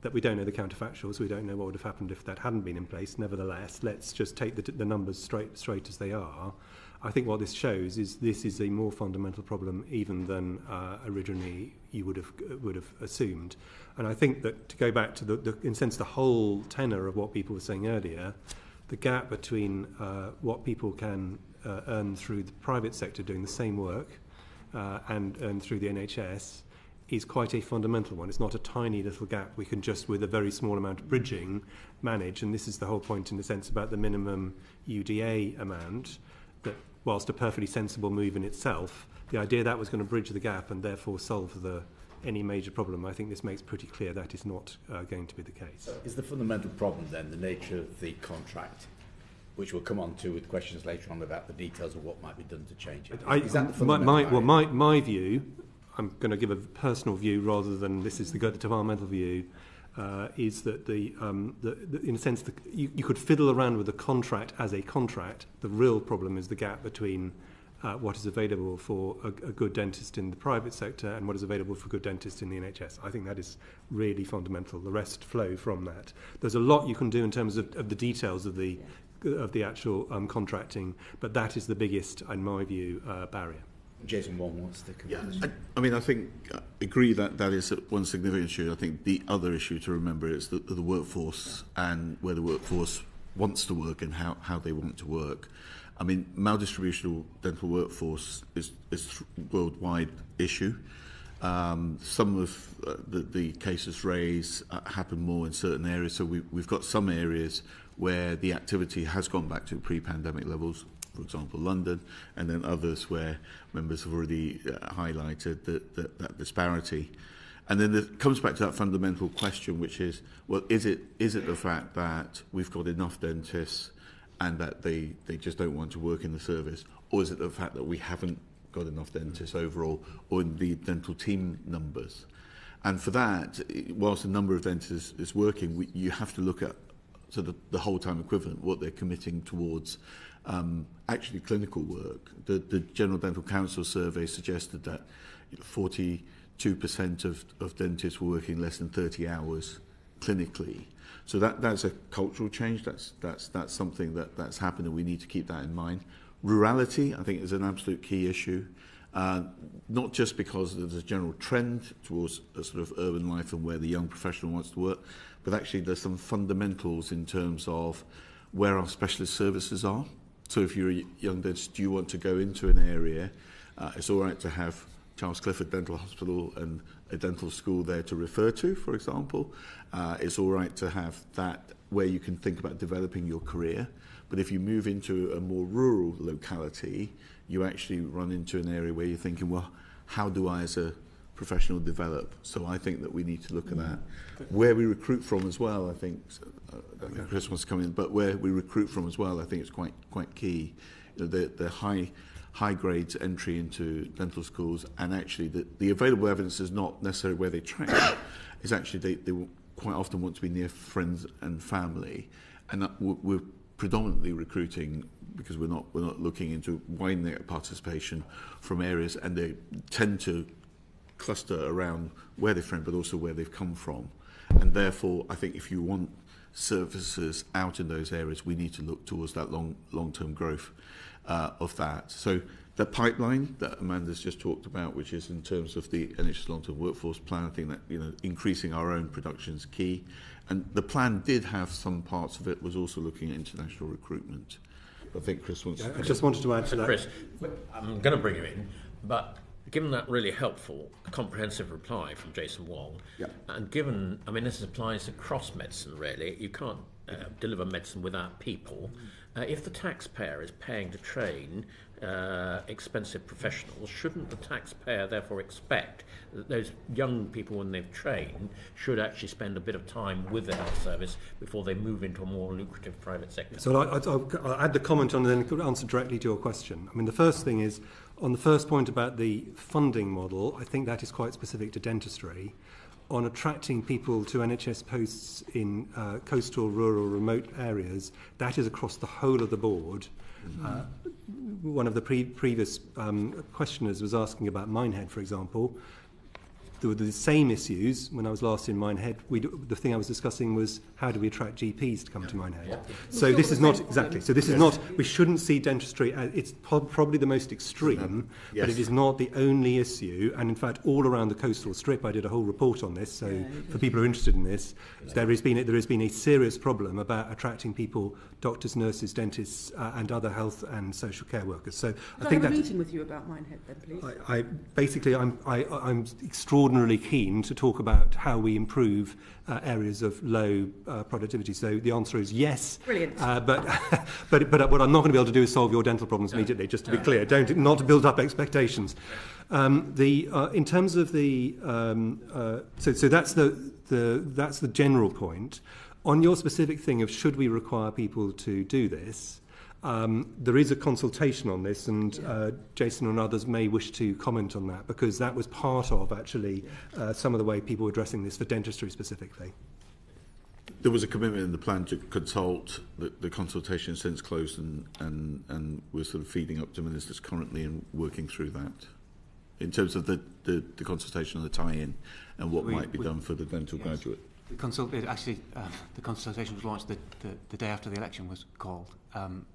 that we don't know the counterfactuals, we don't know what would have happened if that hadn't been in place. Nevertheless, let's just take the numbers straight as they are. I think what this shows is this is a more fundamental problem even than originally you would have assumed. And I think that to go back to in a sense the whole tenor of what people were saying earlier, the gap between what people can earn through the private sector doing the same work and through the NHS is quite a fundamental one. It's not a tiny little gap we can just, with a very small amount of bridging, manage. And this is the whole point, in a sense, about the minimum UDA amount, that whilst a perfectly sensible move in itself, the idea that was going to bridge the gap and therefore solve any major problem, I think this makes pretty clear that is not going to be the case. Is the fundamental problem then the nature of the contract, which we'll come on to with questions later on about the details of what might be done to change it? Is that the fundamental my view, I'm going to give a personal view rather than this is the departmental view, is that in a sense you could fiddle around with the contract as a contract. The real problem is the gap between what is available for a good dentist in the private sector and what is available for a good dentist in the NHS. I think that is really fundamental. The rest flow from that. There's a lot you can do in terms of the details of the actual contracting, but that is the biggest, in my view, barrier. Jason wants to come in. I think I agree that is one significant issue. I think the other issue to remember is the workforce and where the workforce wants to work and how they want to work. I mean, maldistributional dental workforce is a worldwide issue. Some of the cases raised happen more in certain areas. So we've got some areas where the activity has gone back to pre-pandemic levels, for example, London, and then others where members have already highlighted that disparity. And then it comes back to that fundamental question, which is, well, is it the fact that we've got enough dentists and that they just don't want to work in the service, or is it the fact that we haven't got enough dentists overall, or indeed dental team numbers? And for that, whilst the number of dentists is working, you have to look at the whole time equivalent, what they're committing towards actually clinical work. The General Dental Council survey suggested that 42% of dentists were working less than 30 hours clinically. So that's a cultural change. That's something that's happened, and we need to keep that in mind. Rurality, I think, is an absolute key issue. Not just because there's a general trend towards a sort of urban life and where the young professional wants to work, but actually there's some fundamentals in terms of where our specialist services are. So if you're a young dentist, do you want to go into an area? It's all right to have Charles Clifford Dental Hospital and a dental school there to refer to, for example. It's all right to have that where you can think about developing your career. But if you move into a more rural locality, you actually run into an area where you're thinking, well, how do I as a professional develop. So I think that we need to look at that. Where we recruit from as well, I think Chris wants to come in, but where we recruit from as well, I think it's quite key. You know, the high grades entry into dental schools, and actually the available evidence is not necessarily where they train. It's actually they quite often want to be near friends and family, and we're predominantly recruiting because we're not looking into widening participation from areas, and they tend to cluster around where they're from, but also where they've come from. And therefore, I think if you want services out in those areas, we need to look towards that long-term growth of that. So the pipeline that Amanda's just talked about, which is in terms of the NHS long-term workforce plan, I think that, you know, increasing our own production is key. And the plan did have some parts of it was also looking at international recruitment. I think Chris wants to... I just wanted to add to that. Chris, I'm going to bring you in, but given that really helpful, comprehensive reply from Jason Wong, and given, I mean, this applies across medicine, really. You can't deliver medicine without people. If the taxpayer is paying to train expensive professionals, shouldn't the taxpayer therefore expect that those young people, when they've trained, should actually spend a bit of time with the health service before they move into a more lucrative private sector? So I'll add the comment on and then answer directly to your question. I mean, the first thing is, on the first point about the funding model, I think that is quite specific to dentistry. On attracting people to NHS posts in coastal, rural, remote areas, that is across the whole of the board. One of the previous questioners was asking about Minehead, for example. There were the same issues when I was last in Minehead. The thing I was discussing was how do we attract GPs to come to Minehead. So this is not exactly. So this is not. We shouldn't see dentistry as it's probably the most extreme, but it is not the only issue. And in fact, all around the coastal strip, I did a whole report on this. So for people who are interested in this, there has been a serious problem about attracting people, doctors, nurses, dentists, and other health and social care workers. So I think have a meeting with you about Minehead, then, please. I'm extraordinarily keen to talk about how we improve areas of low productivity. So the answer is yes. Brilliant. But what I'm not going to be able to do is solve your dental problems immediately. Just to be clear, not to build up expectations. In terms of the so that's the general point. On your specific thing of should we require people to do this, there is a consultation on this, and Jason and others may wish to comment on that, because that was part of actually some of the way people were addressing this for dentistry specifically. There was a commitment in the plan to consult. The consultation has since closed, and we're sort of feeding up to ministers currently and working through that in terms of the consultation on the tie-in and what might be done for the dental graduate. The consultation was launched the day after the election was called.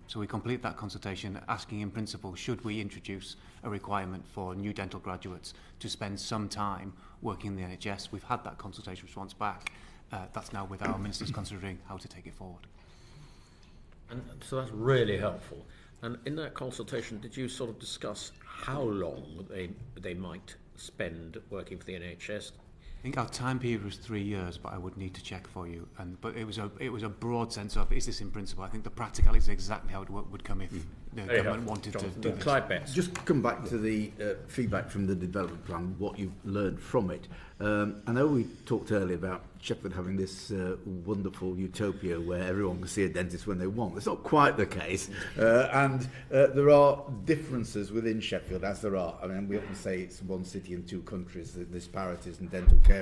So we completed that consultation asking, in principle, should we introduce a requirement for new dental graduates to spend some time working in the NHS. We've had that consultation response back. That's now with our ministers considering how to take it forward. And so that's really helpful. And in that consultation, did you sort of discuss how long they might spend working for the NHS? I think our time period was 3 years, but I would need to check for you. But it was a broad sense of, is this in principle? I think the practicality is exactly how it would come if the government wanted to do this. Just come back to the feedback from the development plan, what you've learned from it. I know we talked earlier about Sheffield having this wonderful utopia where everyone can see a dentist when they want. That's not quite the case. And there are differences within Sheffield, as there are. I mean, we often say it's one city and two countries. The disparities in dental care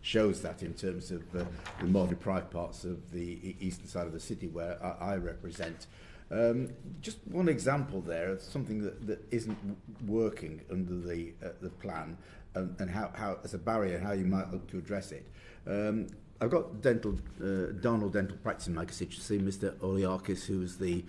shows that in terms of the more deprived parts of the eastern side of the city where I represent. Just one example there of something that isn't working under the plan, and how as a barrier, how you might look to address it. I've got Darnell Dental Practice in my constituency. Mr. Oliakis, who's the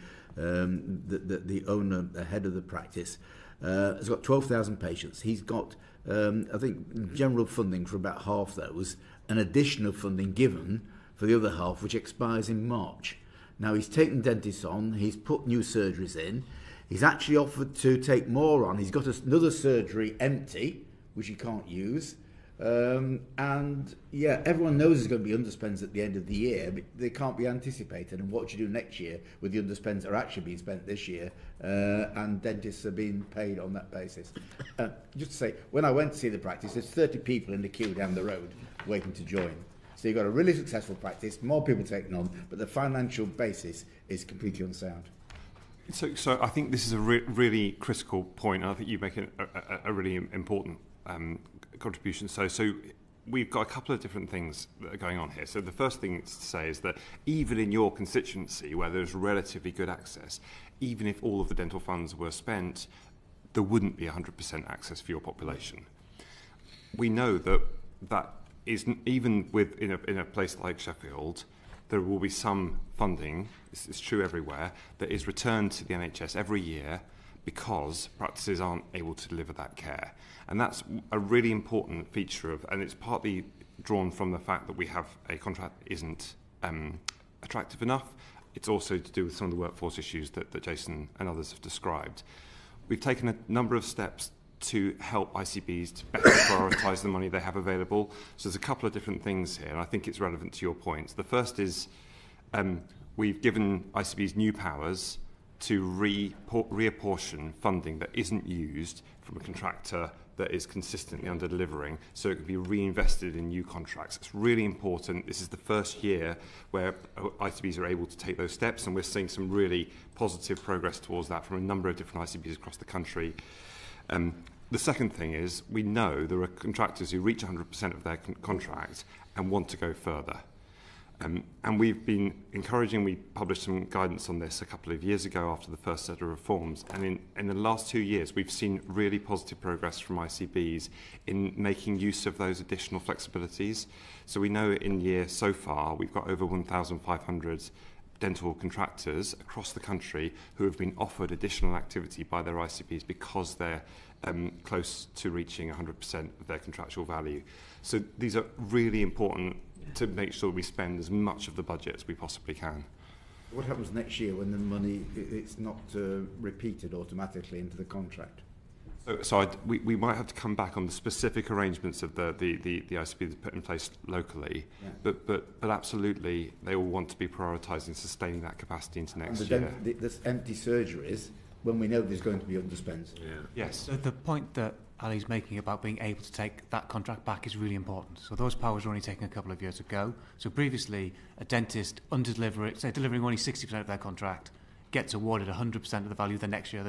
owner, the head of the practice, has got 12,000 patients. He's got, I think, general funding for about half those, and additional funding given for the other half, which expires in March. Now, he's taken dentists on, he's put new surgeries in, he's actually offered to take more on. He's got another surgery empty, which he can't use, And yeah, everyone knows there's going to be underspends at the end of the year, but they can't be anticipated. And what you do next year with the underspends that are actually being spent this year, and dentists are being paid on that basis. Just to say, when I went to see the practice, there's 30 people in the queue down the road waiting to join. So you've got a really successful practice, more people taking on, but the financial basis is completely unsound. So I think this is a really critical point, and I think you make a really important contribution. So we've got a couple of different things that are going on here. So the first thing to say is that even in your constituency, where there's relatively good access, even if all of the dental funds were spent, there wouldn't be 100% access for your population. We know that is even in a place like Sheffield, there will be some funding, it's true everywhere, that is returned to the NHS every year because practices aren't able to deliver that care. And that's a really important feature of, and it's partly drawn from the fact that we have a contract that isn't attractive enough. It's also to do with some of the workforce issues that Jason and others have described. We've taken a number of steps to help ICBs to better prioritise the money they have available. So there's a couple of different things here, and I think it's relevant to your points. The first is we've given ICBs new powers to reapportion funding that isn't used from a contractor that is consistently under-delivering, so it can be reinvested in new contracts. It's really important. This is the first year where ICBs are able to take those steps, and we're seeing some really positive progress towards that from a number of different ICBs across the country. The second thing is we know there are contractors who reach 100% of their contract and want to go further. And we've been encouraging, we published some guidance on this a couple of years ago after the first set of reforms, and in the last 2 years we've seen really positive progress from ICBs in making use of those additional flexibilities. So we know in year so far we've got over 1,500 dental contractors across the country who have been offered additional activity by their ICBs because they're close to reaching 100% of their contractual value. So these are really important to make sure we spend as much of the budget as we possibly can. What happens next year when the money, it's not repeated automatically into the contract? We might have to come back on the specific arrangements of the ICB that's put in place locally, yeah. but absolutely they all want to be prioritising sustaining that capacity into next year. There's empty surgeries when we know there's going to be underspends. Yeah. Yes. So the point that Ali's making about being able to take that contract back is really important. So those powers were only taken a couple of years ago. So previously, a dentist delivering only 60% of their contract, gets awarded 100% of the value the next year.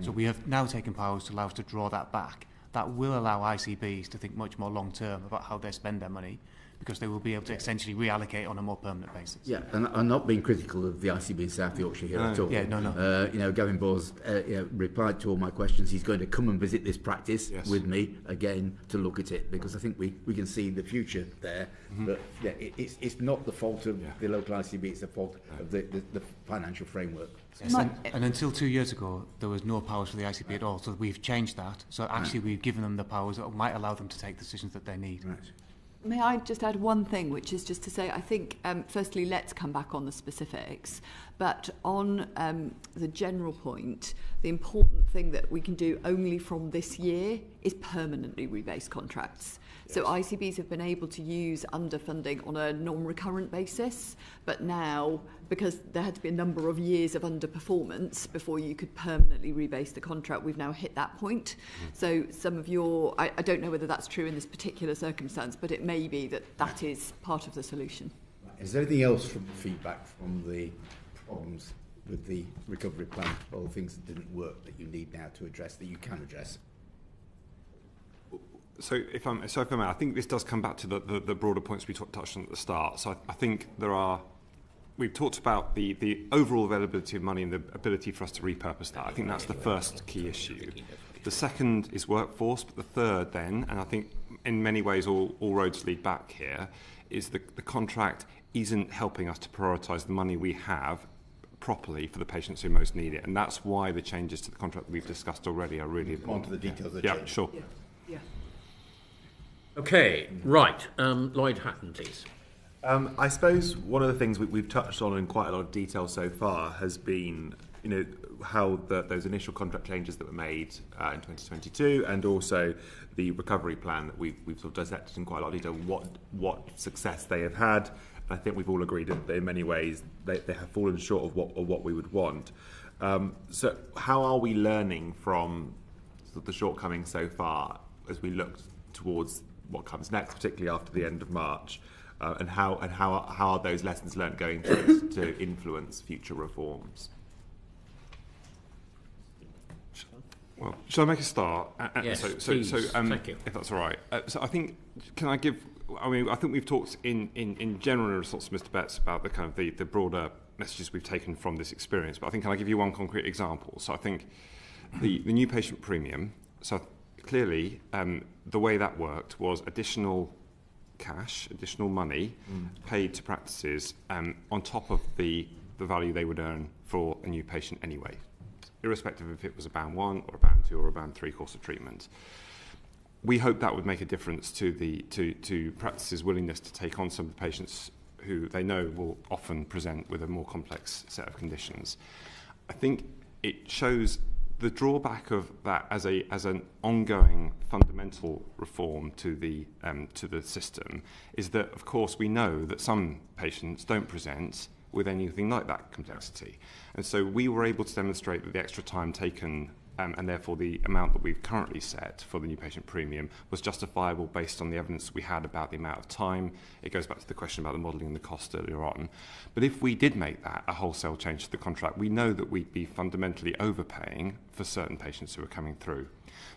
So we have now taken powers to allow us to draw that back. That will allow ICBs to think much more long-term about how they spend their money, because they will be able to essentially reallocate on a more permanent basis. Yeah, and I'm not being critical of the ICB in South Yorkshire here at all. Yeah, no. Gavin Bowles replied to all my questions. He's going to come and visit this practice with me again to look at it, because I think we can see the future there. Mm-hmm. But yeah, it's not the fault of the local ICB, it's the fault of the financial framework. Yes, and until 2 years ago, there was no powers for the ICB at all. So we've changed that. So actually we've given them the powers that might allow them to take decisions that they need. Right. May I just add one thing, which is just to say, I think, firstly, let's come back on the specifics, but on the general point, the important thing that we can do only from this year is permanently rebase contracts. Yes. So ICBs have been able to use underfunding on a non-recurrent basis, but now, because there had to be a number of years of underperformance before you could permanently rebase the contract, we've now hit that point. So some of I don't know whether that's true in this particular circumstance, but it may be that is part of the solution. Is there anything else from feedback from the problems with the recovery plan, all the things that didn't work that you need now to address, that you can address? So if I may, I think this does come back to the broader points we touched on at the start. So I think we've talked about the overall availability of money and the ability for us to repurpose that. I think that's the first key issue. The second is workforce, but the third then, and I think in many ways all roads lead back here, is the contract isn't helping us to prioritise the money we have properly for the patients who most need it. And that's why the changes to the contract that we've discussed already are really important. On to the details of the change. Sure. Yeah. Okay, right. Lloyd Hatton, please. I suppose one of the things we've touched on in quite a lot of detail so far has been how those initial contract changes that were made in 2022, and also the recovery plan that we've sort of dissected in quite a lot of detail, what success they have had. I think we've all agreed that in many ways they have fallen short of what we would want. So how are we learning from sort of the shortcomings so far as we look towards what comes next, particularly after the end of March? And how are those lessons learned going to influence future reforms? Well, shall I make a start? Yes, please. Thank you. If that's all right. So I think, can I give? I mean, I think we've talked in general in response to Mr. Betts about the kind of the broader messages we've taken from this experience. But I think, can I give you one concrete example? So I think the new patient premium. So clearly, the way that worked was additional cash, additional money paid to practices on top of the value they would earn for a new patient anyway, irrespective if it was a band 1 or a band 2 or a band 3 course of treatment. We hope that would make a difference to practices' willingness to take on some of the patients who they know will often present with a more complex set of conditions. I think it shows the drawback of that as an ongoing fundamental reform to the system is that, of course, we know that some patients don't present with anything like that complexity. And so we were able to demonstrate that the extra time taken and therefore the amount that we've currently set for the new patient premium was justifiable based on the evidence we had about the amount of time. It goes back to the question about the modelling and the cost earlier on. But if we did make that a wholesale change to the contract, we know that we'd be fundamentally overpaying for certain patients who are coming through.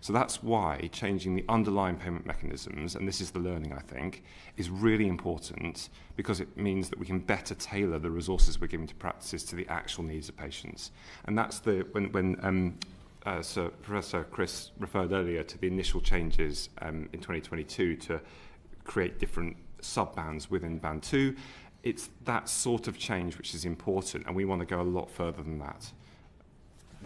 So that's why changing the underlying payment mechanisms, and this is the learning, I think, is really important, because it means that we can better tailor the resources we're giving to practices to the actual needs of patients. And that's when Sir Professor Chris referred earlier to the initial changes in 2022 to create different sub-bands within Band 2. It's that sort of change which is important, and we want to go a lot further than that.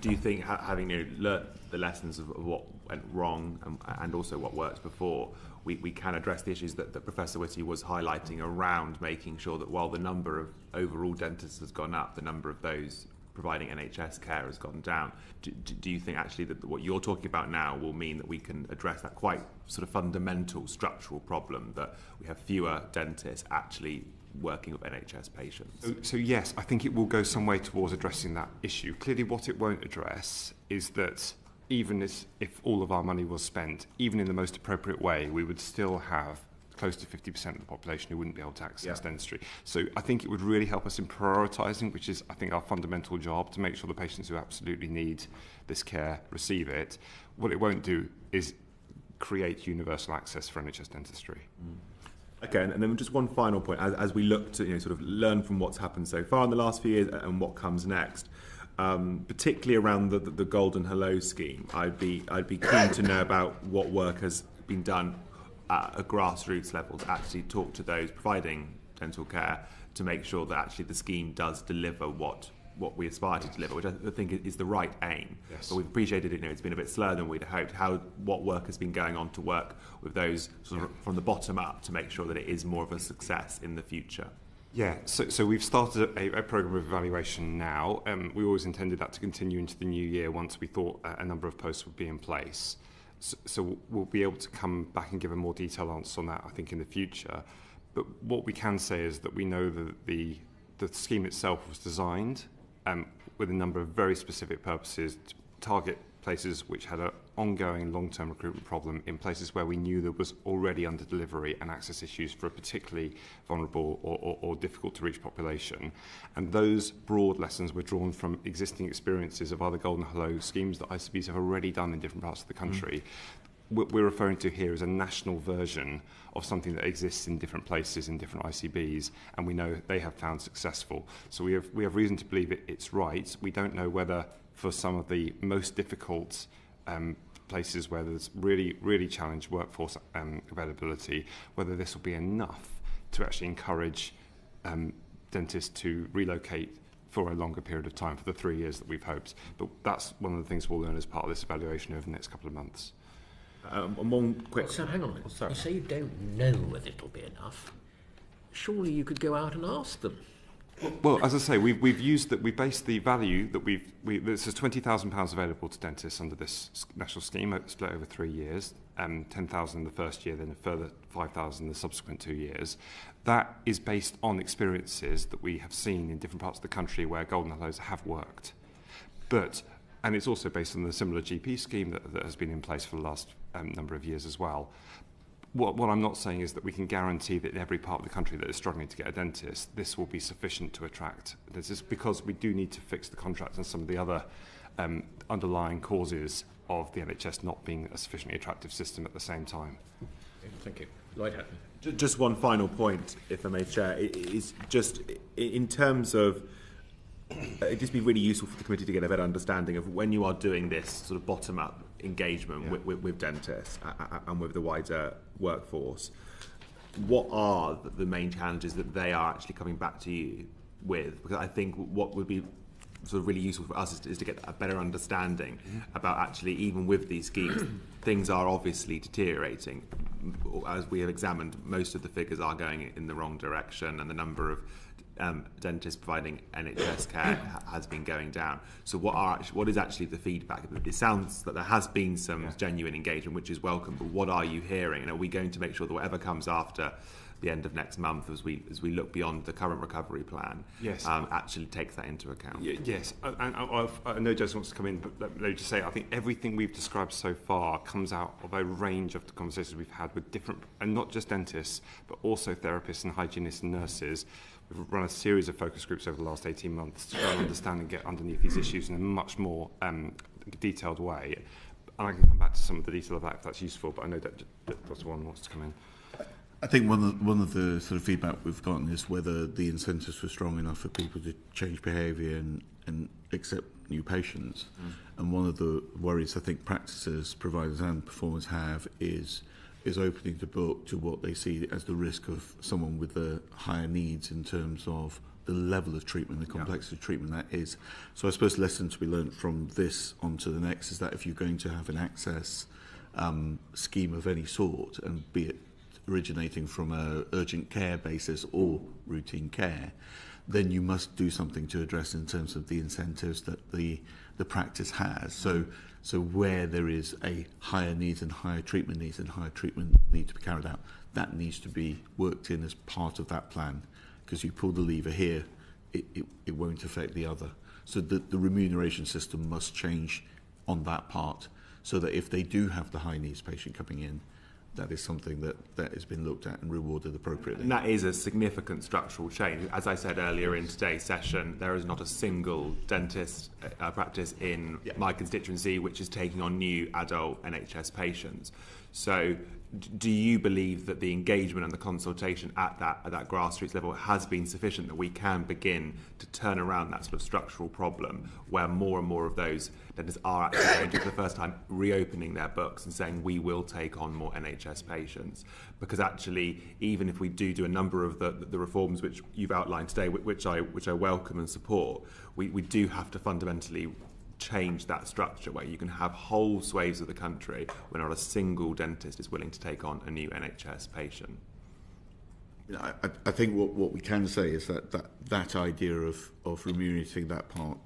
Do you think, having learnt the lessons of what went wrong and also what worked before, we can address the issues that Professor Whitty was highlighting around making sure that while the number of overall dentists has gone up, the number of those providing NHS care has gone down? Do you think actually that what you're talking about now will mean that we can address that quite sort of fundamental structural problem, that we have fewer dentists actually working with NHS patients? So yes, I think it will go some way towards addressing that issue. Clearly what it won't address is that even if all of our money was spent, even in the most appropriate way, we would still have close to 50% of the population who wouldn't be able to access dentistry. So I think it would really help us in prioritising, which is, I think, our fundamental job, to make sure the patients who absolutely need this care receive it. What it won't do is create universal access for NHS dentistry. Okay, and then just one final point, as we look to sort of learn from what's happened so far in the last few years and what comes next, particularly around the Golden Hello scheme, I'd be keen to know about what work has been done at a grassroots level to actually talk to those providing dental care to make sure that actually the scheme does deliver what we aspire to deliver, which I think is the right aim. Yes. But we've appreciated it's been a bit slower than we'd hoped. What work has been going on to work with those sort of from the bottom up to make sure that it is more of a success in the future? Yeah, so we've started a programme of evaluation now. We always intended that to continue into the new year once we thought a number of posts would be in place. So we'll be able to come back and give a more detailed answer on that, I think, in the future. But what we can say is that we know that the scheme itself was designed with a number of very specific purposes to target places which had an ongoing long-term recruitment problem, in places where we knew there was already under-delivery and access issues for a particularly vulnerable or difficult-to-reach population. And those broad lessons were drawn from existing experiences of other Golden Hello schemes that ICBs have already done in different parts of the country. What we're referring to here is a national version of something that exists in different places in different ICBs, and we know they have found successful. So we have reason to believe it's right. We don't know whether for some of the most difficult places where there's really challenged workforce availability, whether this will be enough to actually encourage dentists to relocate for a longer period of time, for the 3 years that we've hoped. But that's one of the things we'll learn as part of this evaluation over the next couple of months. And one quick... So hang on a minute. You say you don't know whether it'll be enough. Surely you could go out and ask them. Well, as I say, we've used that. We based the value that this is £20,000 available to dentists under this national scheme, split over 3 years. 10,000 the first year, then a further 5,000 the subsequent 2 years. That is based on experiences that we have seen in different parts of the country where golden hellos have worked. And it's also based on the similar GP scheme that has been in place for the last number of years as well. What I'm not saying is that we can guarantee that in every part of the country that is struggling to get a dentist, this will be sufficient to attract. This is because we do need to fix the contracts and some of the other underlying causes of the NHS not being a sufficiently attractive system at the same time. Thank you. Lloyd Hatton. Just one final point, if I may, Chair, is just in terms of it'd just be really useful for the committee to get a better understanding of when you are doing this sort of bottom-up engagement with dentists and with the wider workforce, what are the main challenges that they are actually coming back to you with? Because I think what would be sort of really useful for us is to get a better understanding about actually, even with these schemes, things are obviously deteriorating. As we have examined, most of the figures are going in the wrong direction, and the number of dentists providing NHS care has been going down. So what is actually the feedback? It sounds that there has been some genuine engagement, which is welcome, but what are you hearing? And are we going to make sure that whatever comes after the end of next month, as we look beyond the current recovery plan, actually takes that into account? Yes, and I know Joseph wants to come in, but let me just say, I think everything we've described so far comes out of a range of the conversations we've had with different, and not just dentists, but also therapists and hygienists and nurses. We've run a series of focus groups over the last 18 months to try and understand and get underneath these issues in a much more detailed way. And I can come back to some of the detail of that if that's useful, but I know that Dr. Warren wants to come in. I think one of the sort of feedback we've gotten is whether the incentives were strong enough for people to change behaviour and accept new patients. And one of the worries I think practices, providers and performers have is opening the book to what they see as the risk of someone with the higher needs in terms of the level of treatment, the complexity of treatment that is. So I suppose the lesson to be learned from this onto the next is that if you're going to have an access scheme of any sort, and be it originating from a urgent care basis or routine care, then you must do something to address in terms of the incentives that the practice has. So where there is a higher needs and higher treatment needs and higher treatment need to be carried out, that needs to be worked in as part of that plan. Because you pull the lever here, it won't affect the other. So the remuneration system must change on that part, so that if they do have the high needs patient coming in, that is something that has been looked at and rewarded appropriately. And that is a significant structural change. As I said earlier in today's session, there is not a single dentist practice in my constituency which is taking on new adult NHS patients. So do you believe that the engagement and the consultation at that grassroots level has been sufficient, that we can begin to turn around that sort of structural problem where more and more of those dentists are actually going to, for the first time, reopening their books and saying we will take on more NHS patients? Because actually, even if we do a number of the reforms which you've outlined today, which I welcome and support, we do have to fundamentally change that structure where you can have whole swathes of the country where not a single dentist is willing to take on a new NHS patient. I think what we can say is that idea of remunerating that part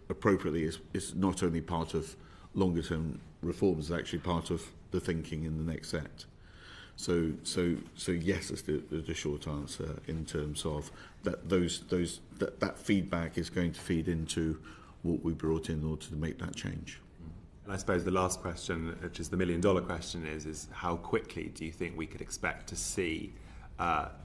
appropriately is not only part of longer term reforms, it's actually part of the thinking in the next set. So yes, is the short answer in terms of that feedback is going to feed into what we brought in order to make that change. And I suppose the last question, which is the million-dollar question, is how quickly do you think we could expect to see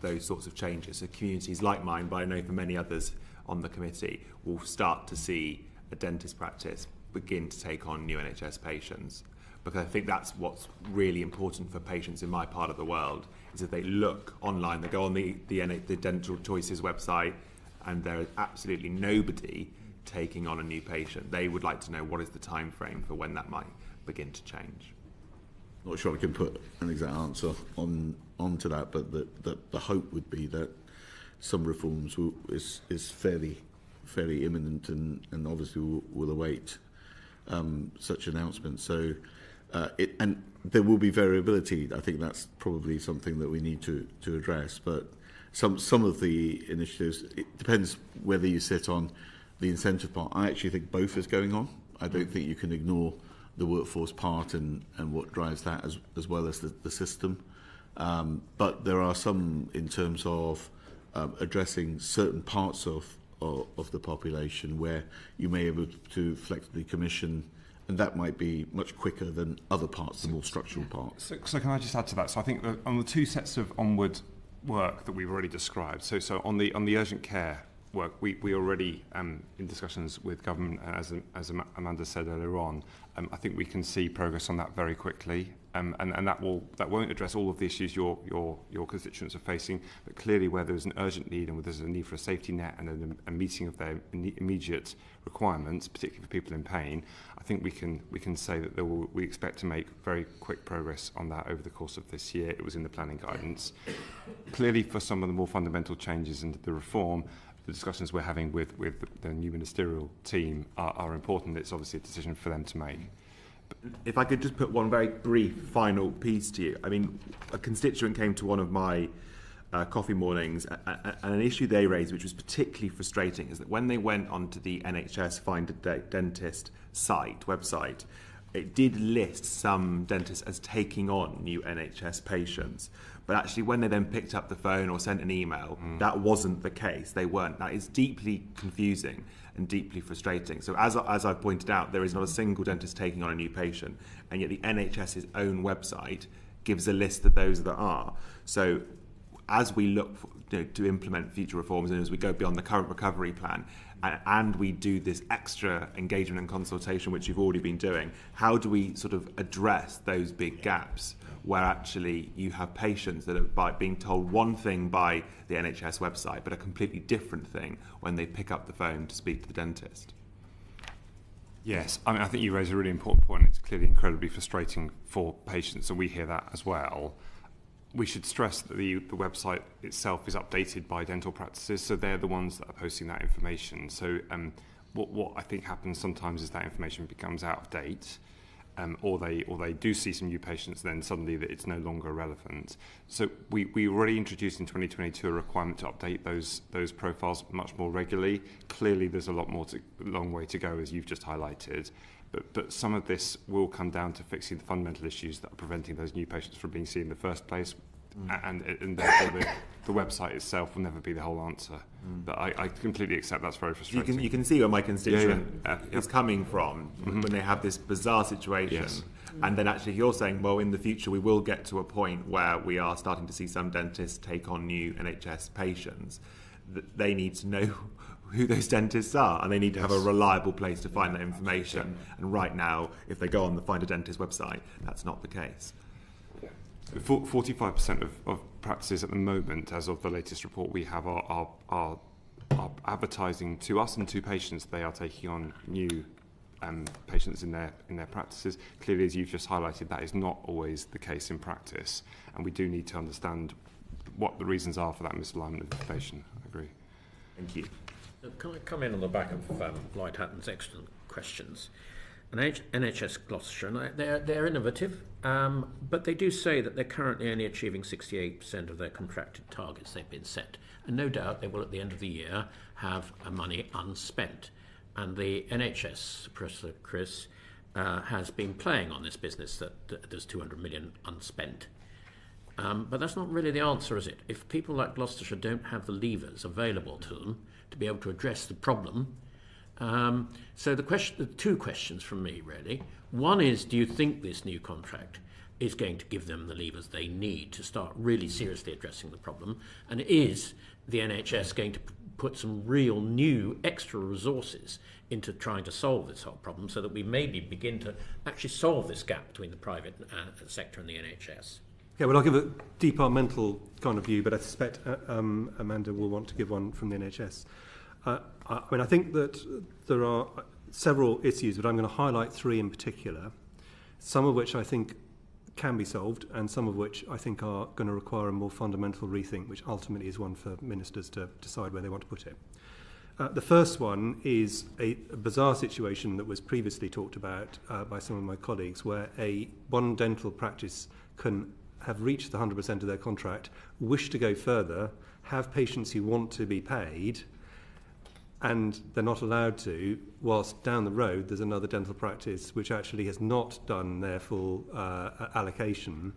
those sorts of changes? So communities like mine, but I know for many others on the committee, will start to see a dentist practice begin to take on new NHS patients. Because I think that's what's really important for patients in my part of the world, is that they look online, they go on the Dental Choices website, and there is absolutely nobody taking on a new patient. They would like to know what is the time frame for when that might begin to change. Not sure I can put an exact answer onto that, but the hope would be that some reforms is fairly imminent, and obviously will await such announcements. So and there will be variability. I think that's probably something that we need to address, but some of the initiatives, it depends whether you sit on the incentive part. I actually think both is going on. I don't think you can ignore the workforce part and what drives that as well as the system. But there are some in terms of addressing certain parts of the population where you may be able to flexibly commission, and that might be much quicker than other parts, the more structural parts. So can I just add to that? So I think that on the two sets of onward work that we've already described, so on the urgent care work, we already in discussions with government, as Amanda said earlier on, I think we can see progress on that very quickly, and that won't address all of the issues your constituents are facing, but clearly where there's an urgent need and where there's a need for a safety net and a meeting of their immediate requirements, particularly for people in pain, I think we can say that we expect to make very quick progress on that over the course of this year. It was in the planning guidance. Clearly, for some of the more fundamental changes in the reform, the discussions we're having with the new ministerial team are important. It's obviously a decision for them to make. If I could just put one very brief final piece to you. I mean, a constituent came to one of my coffee mornings, and an issue they raised, which was particularly frustrating, is that when they went onto the NHS Find a Dentist website, it did list some dentists as taking on new NHS patients. But actually, when they then picked up the phone or sent an email, that wasn't the case. They weren't. That is deeply confusing and deeply frustrating. So as I've pointed out, there is not a single dentist taking on a new patient, and yet the NHS's own website gives a list of those that are. So as we look to implement future reforms, and as we go beyond the current recovery plan, and we do this extra engagement and consultation, which you've already been doing, how do we sort of address those big gaps where actually you have patients that are being told one thing by the NHS website, but a completely different thing when they pick up the phone to speak to the dentist? Yes, I mean, I think you raise a really important point. It's clearly incredibly frustrating for patients, and we hear that as well. We should stress that the website itself is updated by dental practices, so they're the ones that are posting that information. So what I think happens sometimes is that information becomes out of date, or they do see some new patients, then suddenly that it's no longer relevant. So we already introduced in 2022 a requirement to update those profiles much more regularly. Clearly, there's a long way to go, as you've just highlighted. But some of this will come down to fixing the fundamental issues that are preventing those new patients from being seen in the first place, and therefore the website itself will never be the whole answer. But I completely accept that's very frustrating. You can see where my constituent is coming from when they have this bizarre situation. Yes. And then actually you're saying, well, in the future we will get to a point where we are starting to see some dentists take on new NHS patients. They need to know who those dentists are, and they need to have a reliable place to find that information. And right now, if they go on the Find a Dentist website, that's not the case. 45% of practices at the moment, as of the latest report we have, are advertising to us and to patients. They are taking on new patients in their practices. Clearly, as you've just highlighted, that is not always the case in practice, and we do need to understand what the reasons are for that misalignment of information. I agree. Thank you. Can I come in on the back of Lloyd Hatton's excellent questions? And NHS Gloucestershire, they're innovative, but they do say that they're currently only achieving 68% of their contracted targets they've been set. And no doubt they will, at the end of the year, have money unspent. And the NHS, Sir Chris, has been playing on this business that there's 200 million unspent. But that's not really the answer, is it? If people like Gloucestershire don't have the levers available to them to be able to address the problem. So the two questions from me, really. One is, do you think this new contract is going to give them the levers they need to start really seriously addressing the problem? And is the NHS going to put some real new extra resources into trying to solve this whole problem so that we maybe begin to actually solve this gap between the private sector and the NHS? Yeah, well, I'll give a departmental kind of view, but I suspect Amanda will want to give one from the NHS. I think that there are several issues, but I'm going to highlight three in particular, some of which I think can be solved and some of which I think are going to require a more fundamental rethink, which ultimately is one for ministers to decide where they want to put it. The first one is a bizarre situation that was previously talked about by some of my colleagues, where one dental practice can have reached the 100% of their contract, wish to go further, have patients who want to be paid and they're not allowed to, whilst down the road there's another dental practice which actually has not done their full allocation.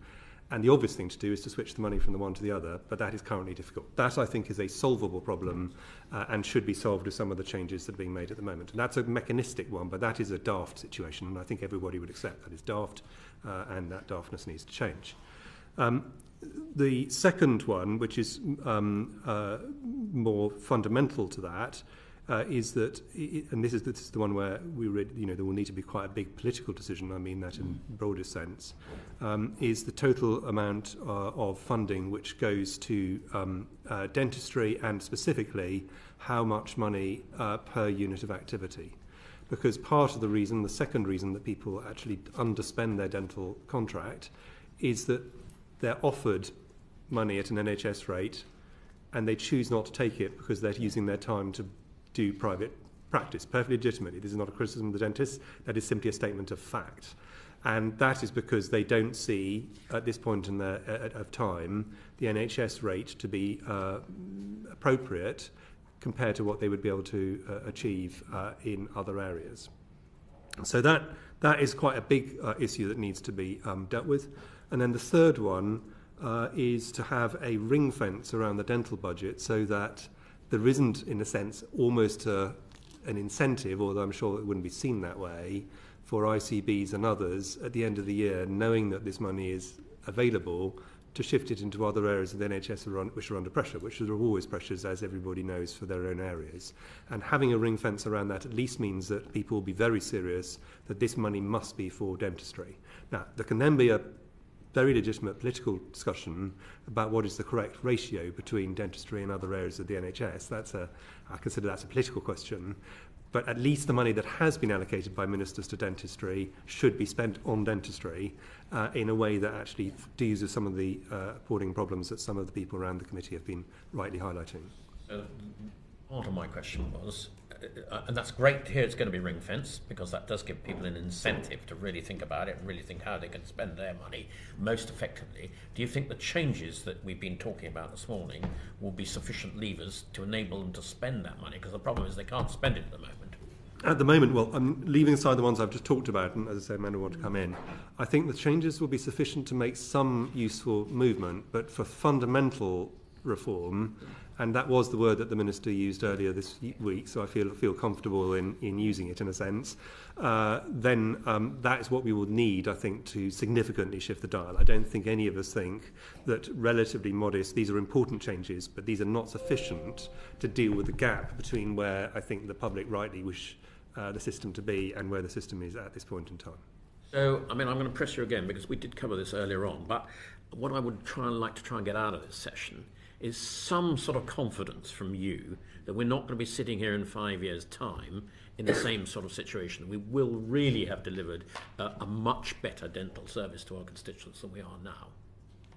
And the obvious thing to do is to switch the money from the one to the other, but that is currently difficult. That, I think, is a solvable problem and should be solved with some of the changes that are being made at the moment. And that's a mechanistic one, but that is a daft situation, and I think everybody would accept that is daft, and that daftness needs to change. The second one, which is more fundamental to that, is that, and this is the one where we read, there will need to be quite a big political decision, I mean that in broadest sense, is the total amount of funding which goes to dentistry, and specifically how much money per unit of activity. Because part of the reason, the second reason that people actually underspend their dental contract is that they're offered money at an NHS rate and they choose not to take it because they're using their time to do private practice, perfectly legitimately. This is not a criticism of the dentists, that is simply a statement of fact. And that is because they don't see, at this point in of time, the NHS rate to be appropriate compared to what they would be able to achieve in other areas. So that is quite a big issue that needs to be dealt with. And then the third one is to have a ring fence around the dental budget so that there isn't, in a sense, almost an incentive, although I'm sure it wouldn't be seen that way, for ICBs and others at the end of the year, knowing that this money is available, to shift it into other areas of the NHS which are under pressure, which are always pressures, as everybody knows, for their own areas. And having a ring fence around that at least means that people will be very serious that this money must be for dentistry. Now, there can then be a very legitimate political discussion about what is the correct ratio between dentistry and other areas of the NHS. I consider that's a political question. But at least the money that has been allocated by ministers to dentistry should be spent on dentistry in a way that actually deals with some of the appalling problems that some of the people around the committee have been rightly highlighting. Part of my question was, and that's great to hear it's going to be ring fence, because that does give people an incentive to really think about it and really think how they can spend their money most effectively. Do you think the changes that we've been talking about this morning will be sufficient levers to enable them to spend that money? Because the problem is they can't spend it at the moment. At the moment, well, I'm leaving aside the ones I've just talked about, and as I say, men who want to come in. I think the changes will be sufficient to make some useful movement, but for fundamental reform, and that was the word that the Minister used earlier this week, so I feel comfortable in using it in a sense, then that is what we will need, I think, to significantly shift the dial. I don't think any of us think that relatively modest, these are important changes, but these are not sufficient to deal with the gap between where I think the public rightly wish the system to be and where the system is at this point in time. So, I mean, I'm going to press you again because we did cover this earlier on, but what I would like to try and get out of this session is some sort of confidence from you that we're not going to be sitting here in 5 years' time in the same sort of situation. We will really have delivered a much better dental service to our constituents than we are now.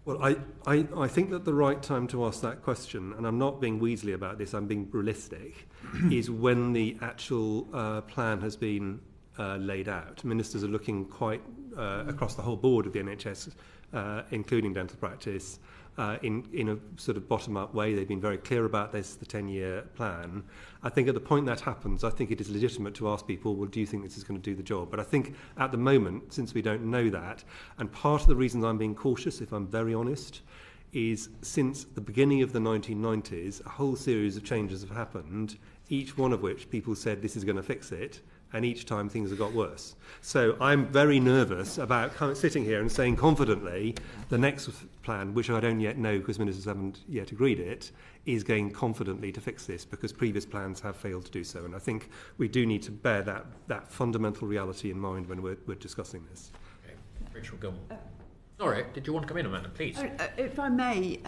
Well, I think that the right time to ask that question, and I'm not being weaselly about this, I'm being realistic, is when the actual plan has been laid out. Ministers are looking quite across the whole board of the NHS, including dental practice, in a sort of bottom-up way. They've been very clear about this, the 10-year plan. I think at the point that happens, I think it is legitimate to ask people, well, do you think this is going to do the job? But I think at the moment, since we don't know that, and part of the reason I'm being cautious, if I'm very honest, is since the beginning of the 1990s, a whole series of changes have happened, each one of which people said this is going to fix it, and each time things have got worse. So I'm very nervous about sitting here and saying confidently the next plan, which I don't yet know because ministers haven't yet agreed it, is going confidently to fix this because previous plans have failed to do so. And I think we do need to bear that fundamental reality in mind when we're discussing this. Okay. Rachel Gilmore. Sorry, did you want to come in, Amanda, please? If I may,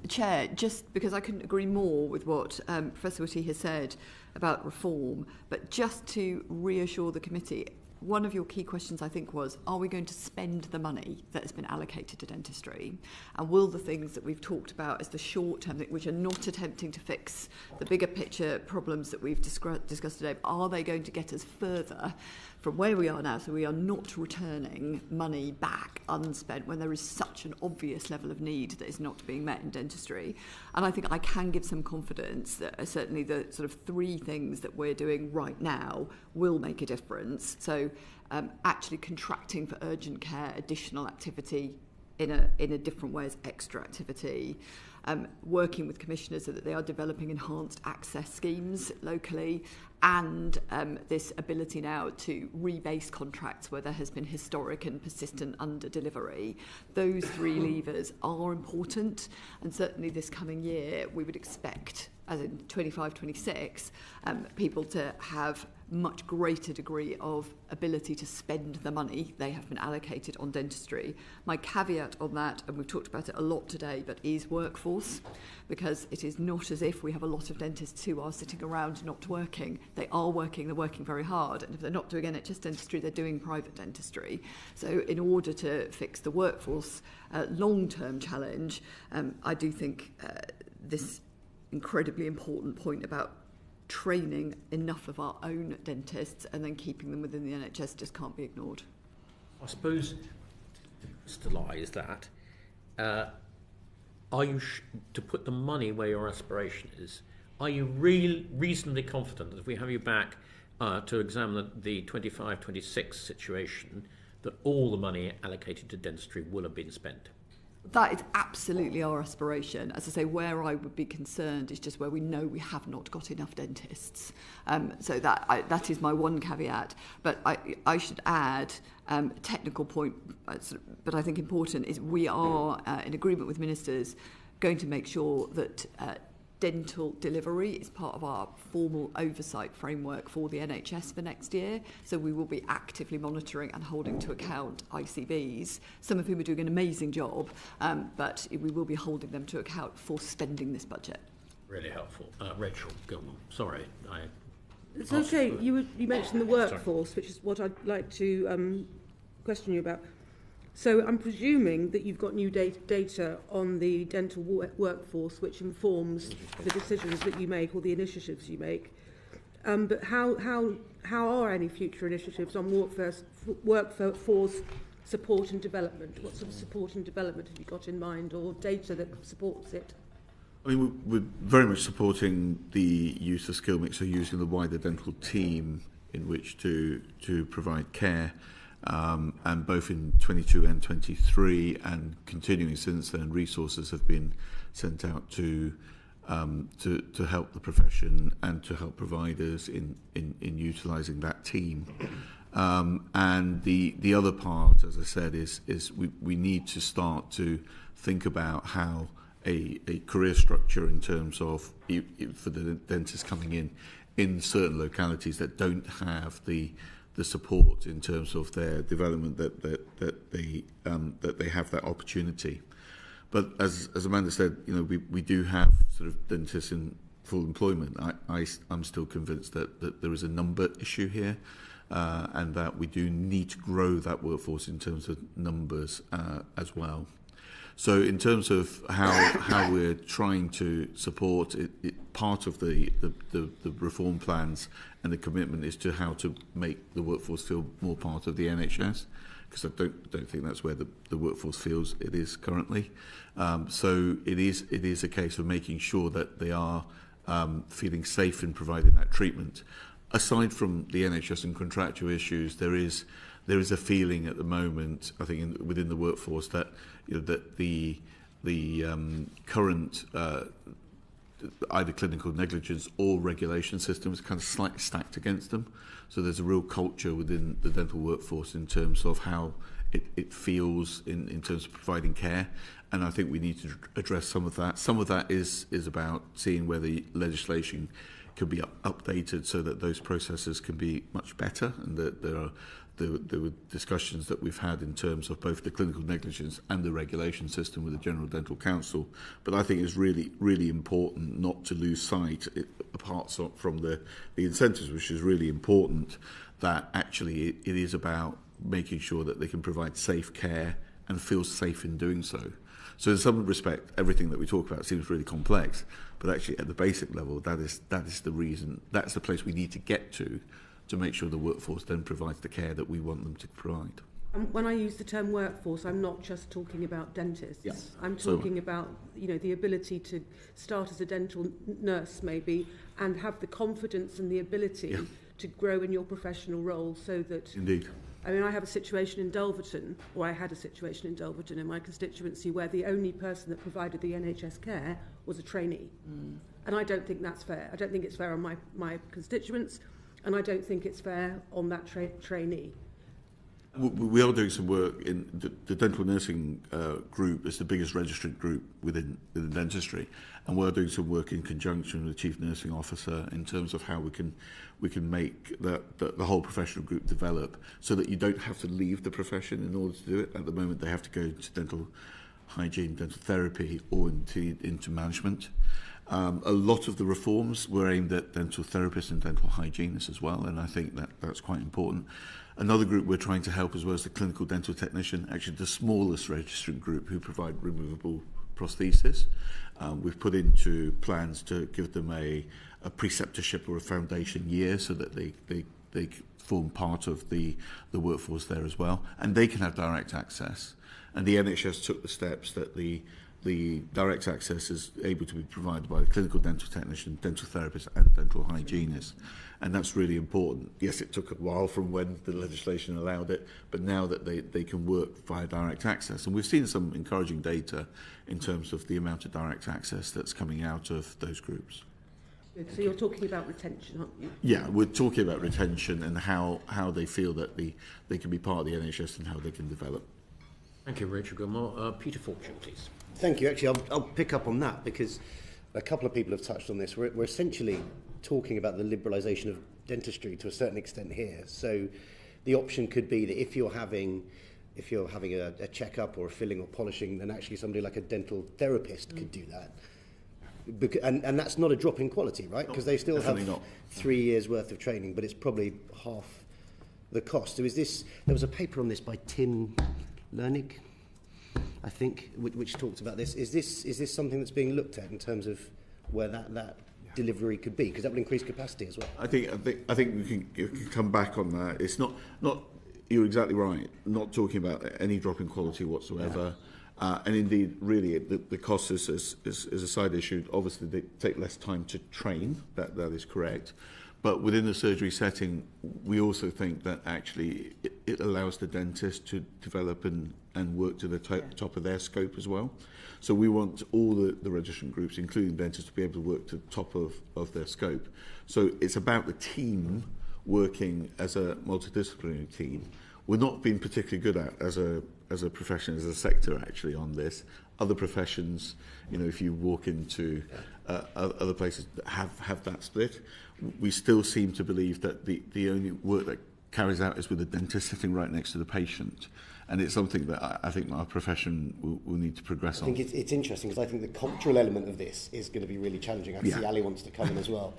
Chair, just because I couldn't agree more with what Professor Whitty has said about reform, but just to reassure the committee, one of your key questions, I think, was, are we going to spend the money that has been allocated to dentistry? And will the things that we've talked about as the short-term, which are not attempting to fix the bigger picture problems that we've discussed today, are they going to get us further from where we are now, so we are not returning money back unspent when there is such an obvious level of need that is not being met in dentistry. And I think I can give some confidence that certainly the sort of 3 things that we're doing right now will make a difference. So actually contracting for urgent care, additional activity in a different way as extra activity, working with commissioners so that they are developing enhanced access schemes locally, and this ability now to rebase contracts where there has been historic and persistent under-delivery. Those 3 levers are important, and certainly this coming year we would expect, as in 25-26, people to have much greater degree of ability to spend the money they have been allocated on dentistry. My caveat on that, and we've talked about it a lot today, but is workforce, because it is not as if we have a lot of dentists who are sitting around not working. They are working, they're working very hard, and if they're not doing NHS dentistry, they're doing private dentistry. So in order to fix the workforce long-term challenge, I do think this incredibly important point about training enough of our own dentists and then keeping them within the NHS just can't be ignored. I suppose the lie is that are you to put the money where your aspiration is? Are you reasonably confident that if we have you back to examine the 25-26 situation, that all the money allocated to dentistry will have been spent? That is absolutely our aspiration. As I say, where I would be concerned is just where we know we have not got enough dentists. So that is my one caveat. But I should add technical point, but I think important, is we are, in agreement with ministers, going to make sure that dental delivery is part of our formal oversight framework for the NHS for next year. So we will be actively monitoring and holding to account ICBs, some of whom are doing an amazing job, but we will be holding them to account for spending this budget. Really helpful. Rachel Gilmore, sorry. It's okay. You mentioned the workforce, which is what I'd like to question you about. So I'm presuming that you've got new data on the dental workforce, which informs the decisions that you make or the initiatives you make. But how are any future initiatives on workforce support and development? What sort of support and development have you got in mind, or data that supports it? I mean, we're very much supporting the use of skill mix, so using the wider dental team in which to provide care. And both in 22 and 23 and continuing since then, resources have been sent out to help the profession and to help providers in utilising that team. And the other part, as I said, is we need to start to think about how a career structure in terms of for the dentists coming in certain localities that don't have the support in terms of their development, that they have that opportunity. But as Amanda said, we do have sort of dentists in full employment. I'm still convinced that there is a number issue here, and that we do need to grow that workforce in terms of numbers as well. So in terms of how we're trying to support it, part of the reform plans and the commitment is to how to make the workforce feel more part of the NHS, because I don't think that's where the workforce feels it is currently. So it is a case of making sure that they are feeling safe in providing that treatment. Aside from the NHS and contractual issues, there is a feeling at the moment, I think, within the workforce that that the current either clinical negligence or regulation system is kind of slightly stacked against them. So there's a real culture within the dental workforce in terms of how it feels in terms of providing care, and I think we need to address some of that. Some of that is about seeing whether legislation could be updated so that those processes can be much better, and that there were discussions that we've had in terms of both the clinical negligence and the regulation system with the General Dental Council. But I think it's really, really important not to lose sight, apart from the incentives, which is really important, that actually it is about making sure that they can provide safe care and feel safe in doing so. So in some respect, everything that we talk about seems really complex, but actually at the basic level, that is the reason, that's the place we need to get to to make sure the workforce then provides the care that we want them to provide. When I use the term workforce, I'm not just talking about dentists. Yeah. I'm talking about, you know, the ability to start as a dental nurse maybe and have the confidence and the ability to grow in your professional role so that... Indeed. I mean, I have a situation in Dulverton, or I had a situation in Dulverton in my constituency where the only person that provided the NHS care was a trainee. And I don't think that's fair. I don't think it's fair on my constituents, and I don't think it's fair on that trainee. We are doing some work in the dental nursing group. Is the biggest registered group within dentistry, and we're doing some work in conjunction with the chief nursing officer in terms of how we can make the whole professional group develop, so that you don't have to leave the profession in order to do it. At the moment, they have to go to dental hygiene, dental therapy, or into management. A lot of the reforms were aimed at dental therapists and dental hygienists as well, and I think that's quite important. Another group we're trying to help as well is the clinical dental technician, actually the smallest registered group who provide removable prosthesis. We've put into plans to give them a preceptorship or a foundation year so that they form part of the workforce there as well, and they can have direct access. And the NHS took the steps that the direct access is able to be provided by the clinical dental technician, dental therapist and dental hygienist. And that's really important. Yes, it took a while from when the legislation allowed it, but now that they can work via direct access. And we've seen some encouraging data in terms of the amount of direct access that's coming out of those groups. Good. So you're talking about retention, aren't you? Yeah, we're talking about retention and how they feel that they can be part of the NHS and how they can develop. Thank you, Richard Gilmore. Peter Fortune, please. Thank you. Actually, I'll pick up on that because a couple of people have touched on this. We're essentially talking about the liberalisation of dentistry to a certain extent here. So the option could be that if you're having a checkup or a filling or polishing, then actually somebody like a dental therapist could do that. And that's not a drop in quality, right? Because they still have 3 years worth of training, but it's probably half the cost. So there was a paper on this by Tim Lernig, I think, which talked about this. Is this something that's being looked at in terms of where that delivery could be? Because that would increase capacity as well. I think we can come back on that. It's not. You're exactly right. Not talking about any drop in quality whatsoever. Yeah. And indeed, really, the cost is a side issue. Obviously, they take less time to train. That is correct. But within the surgery setting, we also think that actually it allows the dentist to develop and work to the top of their scope as well. So we want all the registrant groups, including dentists, to be able to work to the top of their scope. So it's about the team working as a multidisciplinary team. We're not being particularly good at as a profession, as a sector actually on this. Other professions, if you walk into other places that have that split, we still seem to believe that the only work that carries out is with the dentist sitting right next to the patient. And it's something that I think our profession will need to progress on. I think it's interesting because I think the cultural element of this is going to be really challenging. I see Ali wants to come in as well.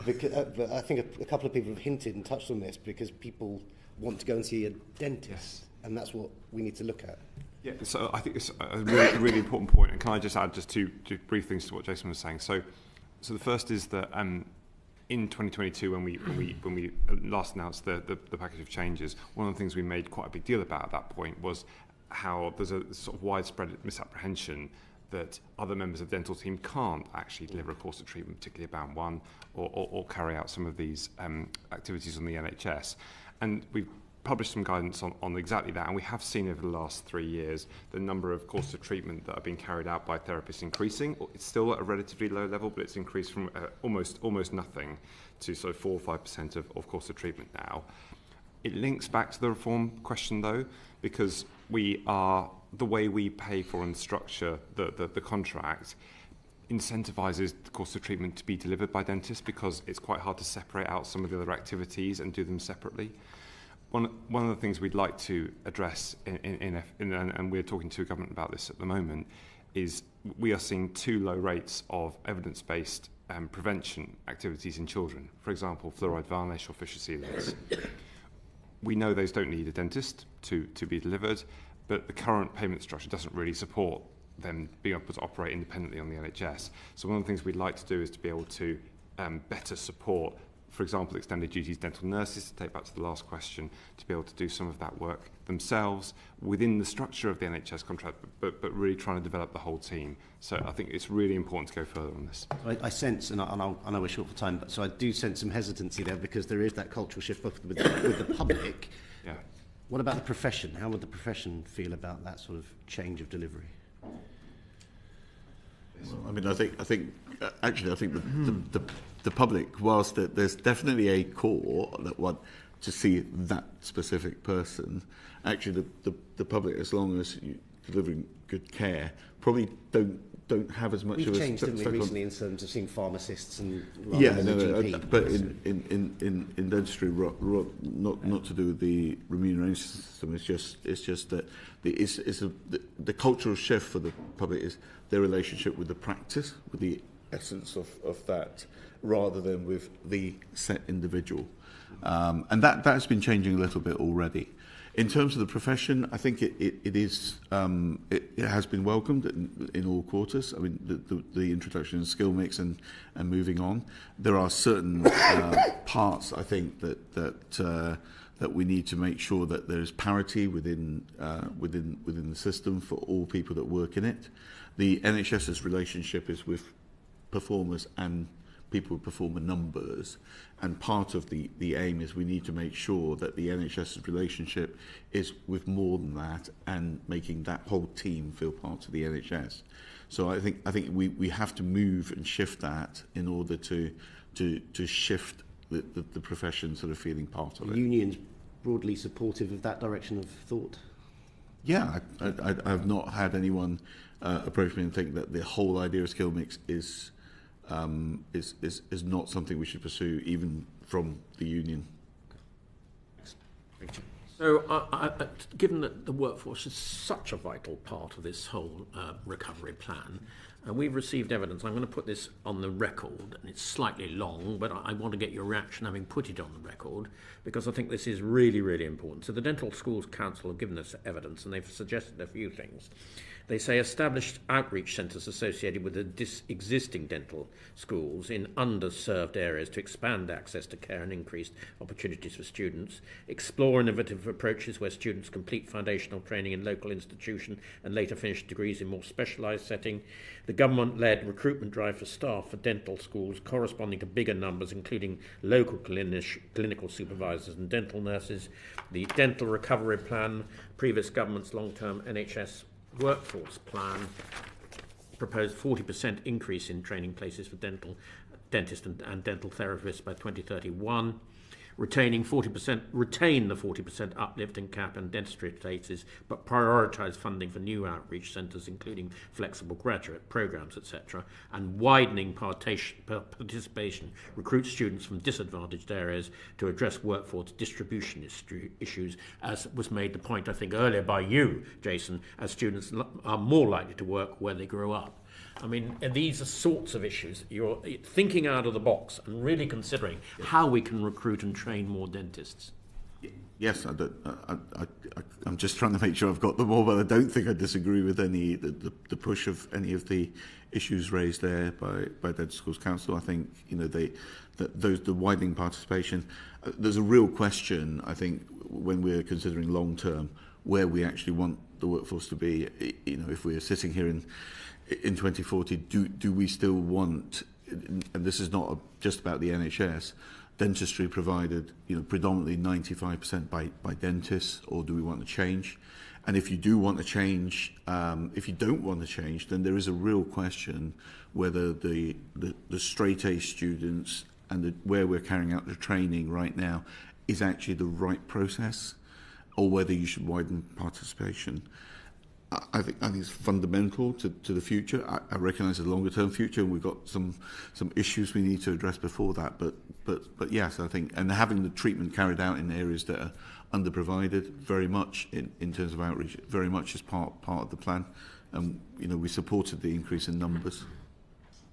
But I think a couple of people have hinted and touched on this because people want to go and see a dentist, and that's what we need to look at. Yeah, so I think it's a really important point. And can I just add just two brief things to what Jason was saying? So the first is that in 2022, when we last announced the package of changes, one of the things we made quite a big deal about at that point was how there's a sort of widespread misapprehension that other members of the dental team can't actually deliver a course of treatment, particularly Band 1, or carry out some of these activities on the NHS. And we've published some guidance on exactly that, and we have seen over the last 3 years the number of courses of treatment that are being carried out by therapists increasing. It's still at a relatively low level, but it's increased from almost nothing to sort of 4 or 5% of course of treatment now. It links back to the reform question though, because the way we pay for and structure the contract incentivises the course of treatment to be delivered by dentists, because it's quite hard to separate out some of the other activities and do them separately. One of the things we'd like to address, and we're talking to government about this at the moment, is we are seeing too low rates of evidence-based prevention activities in children. For example, fluoride varnish or fissure sealants. We know those don't need a dentist to be delivered, but the current payment structure doesn't really support them being able to operate independently on the NHS. So one of the things we'd like to do is to be able to better support for example, extended duties dental nurses, to take back to the last question, to be able to do some of that work themselves within the structure of the NHS contract, but really trying to develop the whole team. So I think it's really important to go further on this. I sense, and I know we're short for time, but so I do sense some hesitancy there because there is that cultural shift both with the public. Yeah. What about the profession? How would the profession feel about that sort of change of delivery? Well, I mean, I think the public, whilst there's definitely a core that want to see that specific person, actually the public, as long as you're delivering good care, probably don't have as much We've of a changed, didn't we, recently in terms of seeing pharmacists and GP. But in dentistry, not to do with the remuneration system. It's just that the cultural shift for the public is their relationship with the practice, with the essence of that, rather than with the set individual, and that's been changing a little bit already. In terms of the profession, I think it has been welcomed in all quarters. I mean, the introduction of skill mix and moving on. There are certain parts, I think, that we need to make sure that there is parity within the system for all people that work in it. The NHS's relationship is with performers and people with performer numbers, and part of the aim is we need to make sure that the NHS's relationship is with more than that and making that whole team feel part of the NHS. So I think we have to move and shift that in order to shift the profession sort of feeling part of it. Unions broadly supportive of that direction of thought? Yeah, I've not had anyone approach me and think that the whole idea of skill mix is not something we should pursue, even from the union. So, given that the workforce is such a vital part of this whole recovery plan, and we've received evidence, I'm going to put this on the record, and it's slightly long, but I want to get your reaction having put it on the record, because I think this is really, really important. So the Dental Schools Council have given us evidence, and they've suggested a few things. They say established outreach centres associated with the existing dental schools in underserved areas to expand access to care and increase opportunities for students, explore innovative approaches where students complete foundational training in local institution and later finish degrees in more specialised setting, the government-led recruitment drive for staff for dental schools corresponding to bigger numbers, including local clinical supervisors and dental nurses, the dental recovery plan, previous government's long-term NHS workforce plan proposed 40% increase in training places for dentists and dental therapists by 2031. Retain the 40% uplift in cap and dentistry places, but prioritise funding for new outreach centres, including flexible graduate programmes, etc., and widening participation, recruit students from disadvantaged areas to address workforce distribution issues, as was made the point, I think, earlier by you, Jason, as students are more likely to work where they grow up. I mean, these are sorts of issues. You're thinking out of the box and really considering how we can recruit and train more dentists. Yes, I'm just trying to make sure I've got them all, but I don't think I disagree with the push of any of the issues raised there by Dental Schools Council. I think the widening participation. There's a real question, I think, when we're considering long term where we actually want the workforce to be. If we're sitting here in 2040, do we still want, and this is not just about the NHS, dentistry provided predominantly 95% by dentists, or do we want to change? And if you do want to change, if you don't want to change, then there is a real question whether the straight A students and where we're carrying out the training right now is actually the right process, or whether you should widen participation. I think it's fundamental to the future. I recognise the longer term future, and we've got some issues we need to address before that. But yes, I think, and having the treatment carried out in areas that are underprovided, very much in terms of outreach, very much as part of the plan. We supported the increase in numbers.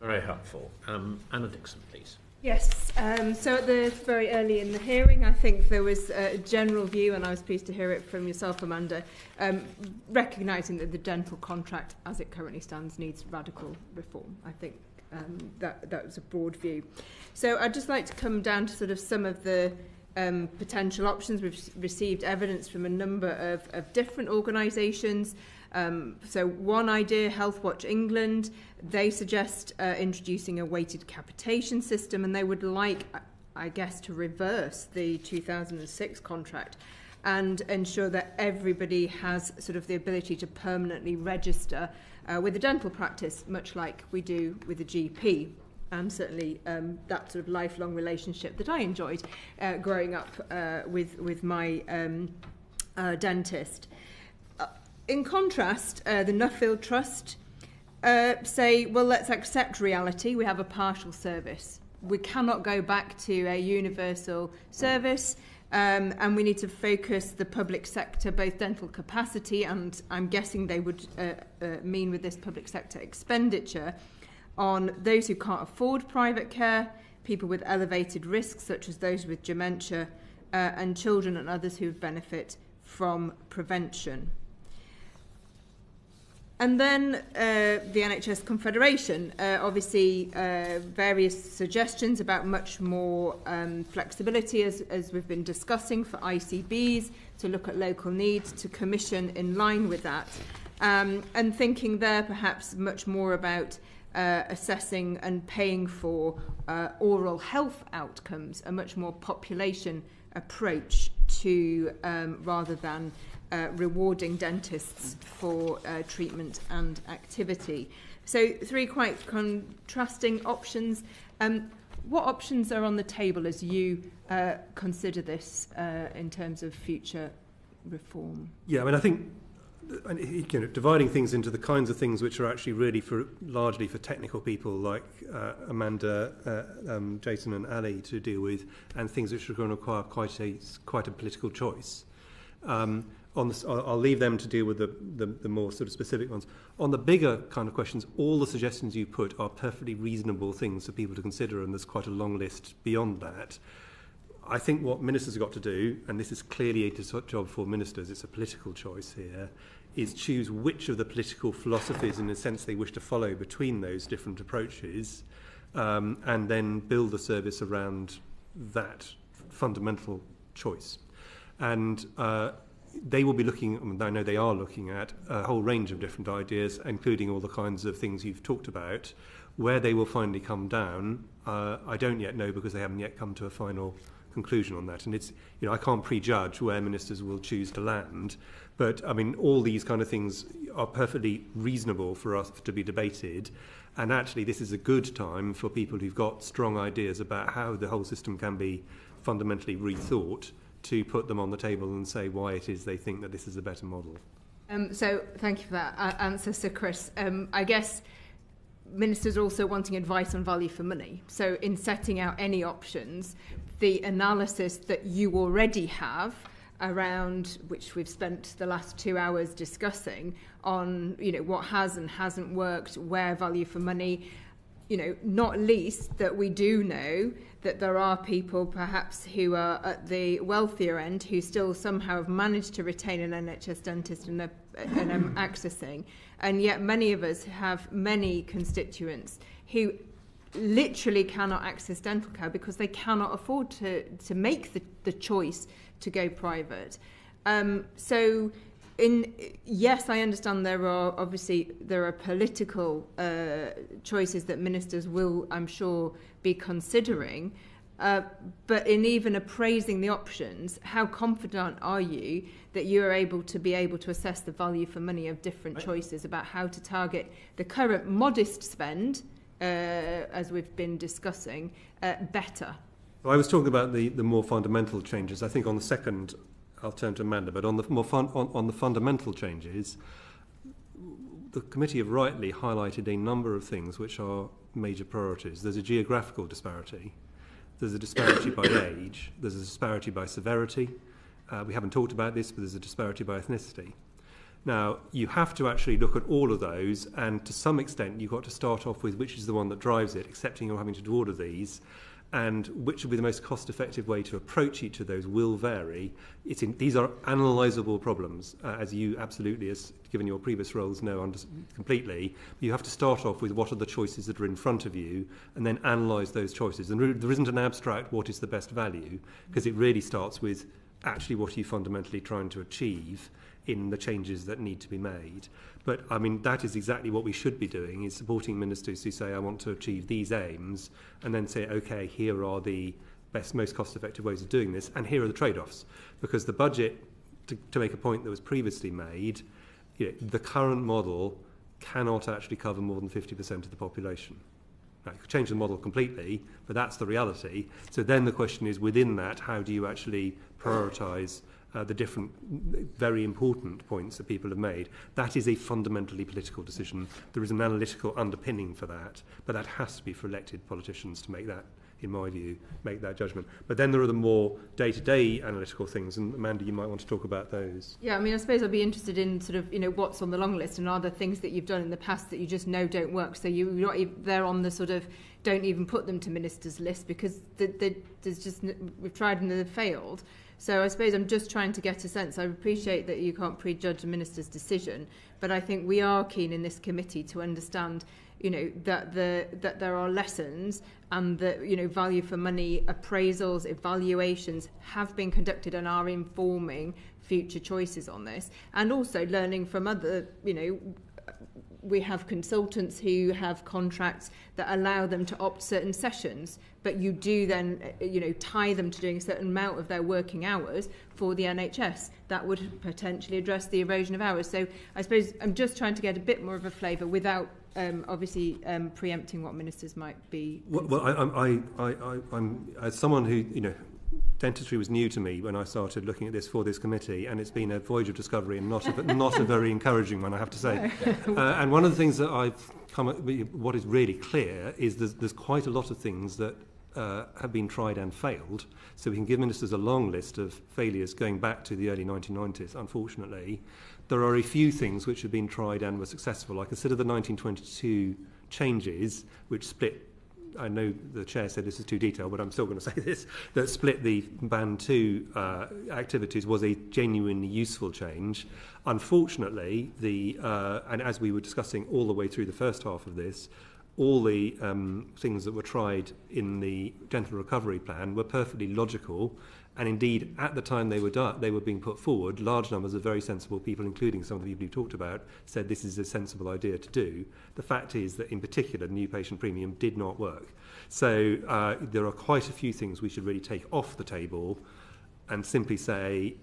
Very helpful. Anna Dixon, please. Yes, so at the very early in the hearing, I think there was a general view, and I was pleased to hear it from yourself, Amanda, recognising that the dental contract, as it currently stands, needs radical reform. I think that was a broad view. So I'd just like to come down to sort of some of the potential options. We've received evidence from a number of different organisations. So one idea, Healthwatch England, they suggest introducing a weighted capitation system, and they would like, I guess, to reverse the 2006 contract and ensure that everybody has sort of the ability to permanently register with a dental practice, much like we do with a GP. And certainly that sort of lifelong relationship that I enjoyed growing up with my dentist. In contrast, the Nuffield Trust say, well, let's accept reality. We have a partial service. We cannot go back to a universal service, and we need to focus the public sector, both dental capacity and I'm guessing they would mean with this public sector expenditure, on those who can't afford private care, people with elevated risks such as those with dementia, and children and others who benefit from prevention. And then the NHS Confederation, obviously various suggestions about much more flexibility as we've been discussing for ICBs, to look at local needs, to commission in line with that, and thinking there perhaps much more about assessing and paying for oral health outcomes, a much more population approach to rather than rewarding dentists for treatment and activity. So three quite contrasting options. What options are on the table as you consider this in terms of future reform? Yeah, I mean, I think dividing things into the kinds of things which are actually really largely for technical people like Amanda, Jason and Ali to deal with, and things which are going to require quite a political choice. I'll leave them to deal with the more sort of specific ones. On the bigger kind of questions, all the suggestions you put are perfectly reasonable things for people to consider, and there's quite a long list beyond that. I think what ministers have got to do, and this is clearly a job for ministers, it's a political choice here, is choose which of the political philosophies in a sense they wish to follow between those different approaches, and then build a service around that fundamental choice. And they will be looking, I know they are looking at a whole range of different ideas, including all the kinds of things you've talked about. Where they will finally come down, I don't yet know, because they haven't yet come to a final conclusion on that. And it's, I can't prejudge where ministers will choose to land, but I mean, all these kind of things are perfectly reasonable for us to be debated. And actually, this is a good time for people who've got strong ideas about how the whole system can be fundamentally rethought, to put them on the table and say why it is they think that this is a better model. So thank you for that answer, Sir Chris. I guess ministers are also wanting advice on value for money. So in setting out any options, the analysis that you already have around, which we've spent the last 2 hours discussing, on what has and hasn't worked, where value for money, not least that we do know that there are people perhaps who are at the wealthier end who still somehow have managed to retain an NHS dentist and are accessing, and yet many of us have many constituents who literally cannot access dental care because they cannot afford to make the choice to go private. Yes, I understand there are political choices that ministers will, I'm sure, be considering. But in even appraising the options, how confident are you that you are able to assess the value for money of different choices about how to target the current modest spend, as we've been discussing, better? Well, I was talking about the more fundamental changes. I think on the second, I'll turn to Amanda, but on the on the fundamental changes, the committee have rightly highlighted a number of things which are major priorities. There's a geographical disparity, there's a disparity by age, there's a disparity by severity. We haven't talked about this, but there's a disparity by ethnicity. Now, you have to actually look at all of those, and to some extent you've got to start off with which is the one that drives it, accepting you're having to do all of these, and which will be the most cost-effective way to approach each of those will vary. These are analysable problems, as you absolutely, as given your previous roles, know completely. But you have to start off with what are the choices that are in front of you, and then analyse those choices. And there isn't an abstract what is the best value, because it really starts with actually what are you fundamentally trying to achieve in the changes that need to be made. But I mean, that is exactly what we should be doing, is supporting ministers who say, I want to achieve these aims, and then say, okay, here are the best, most cost-effective ways of doing this, and here are the trade-offs. Because the budget, to make a point that was previously made, the current model cannot actually cover more than 50% of the population. Now, you could change the model completely, but that's the reality. So then the question is, within that, how do you actually prioritise the different very important points that people have made? That is a fundamentally political decision. There is an analytical underpinning for that, but that has to be for elected politicians to make that, in my view, make that judgment. But then there are the more day-to-day analytical things, and Amanda, you might want to talk about those. Yeah, I mean, I suppose I'd be interested in sort of, what's on the long list, and are there things that you've done in the past that you just know don't work, so you're not even, they're on the sort of don't even put them to ministers list, because there's just, we've tried and they've failed. So I suppose I'm just trying to get a sense. I appreciate that you can't prejudge a minister's decision, but I think we are keen in this committee to understand, that there are lessons, and that, value for money appraisals, evaluations have been conducted and are informing future choices on this. And also learning from other, we have consultants who have contracts that allow them to opt certain sessions, but you do then, tie them to doing a certain amount of their working hours for the NHS. That would potentially address the erosion of hours. So I suppose I'm just trying to get a bit more of a flavour without obviously preempting what ministers might be. Well, I'm as someone who, dentistry was new to me when I started looking at this for this committee, and it's been a voyage of discovery, and not a very encouraging one, I have to say. And one of the things that what is really clear is there's quite a lot of things that have been tried and failed. So we can give ministers a long list of failures going back to the early 1990s, unfortunately. There are a few things which have been tried and were successful. I consider the 1922 changes, which split, I know the chair said this is too detailed, but I'm still going to say this, that split the Band 2 activities was a genuinely useful change. Unfortunately, and as we were discussing all the way through the first half of this, all the things that were tried in the dental recovery plan were perfectly logical, and indeed at the time they were being put forward, large numbers of very sensible people, including some of the people you talked about, said this is a sensible idea to do. The fact is that in particular the new patient premium did not work. So there are quite a few things we should really take off the table and simply say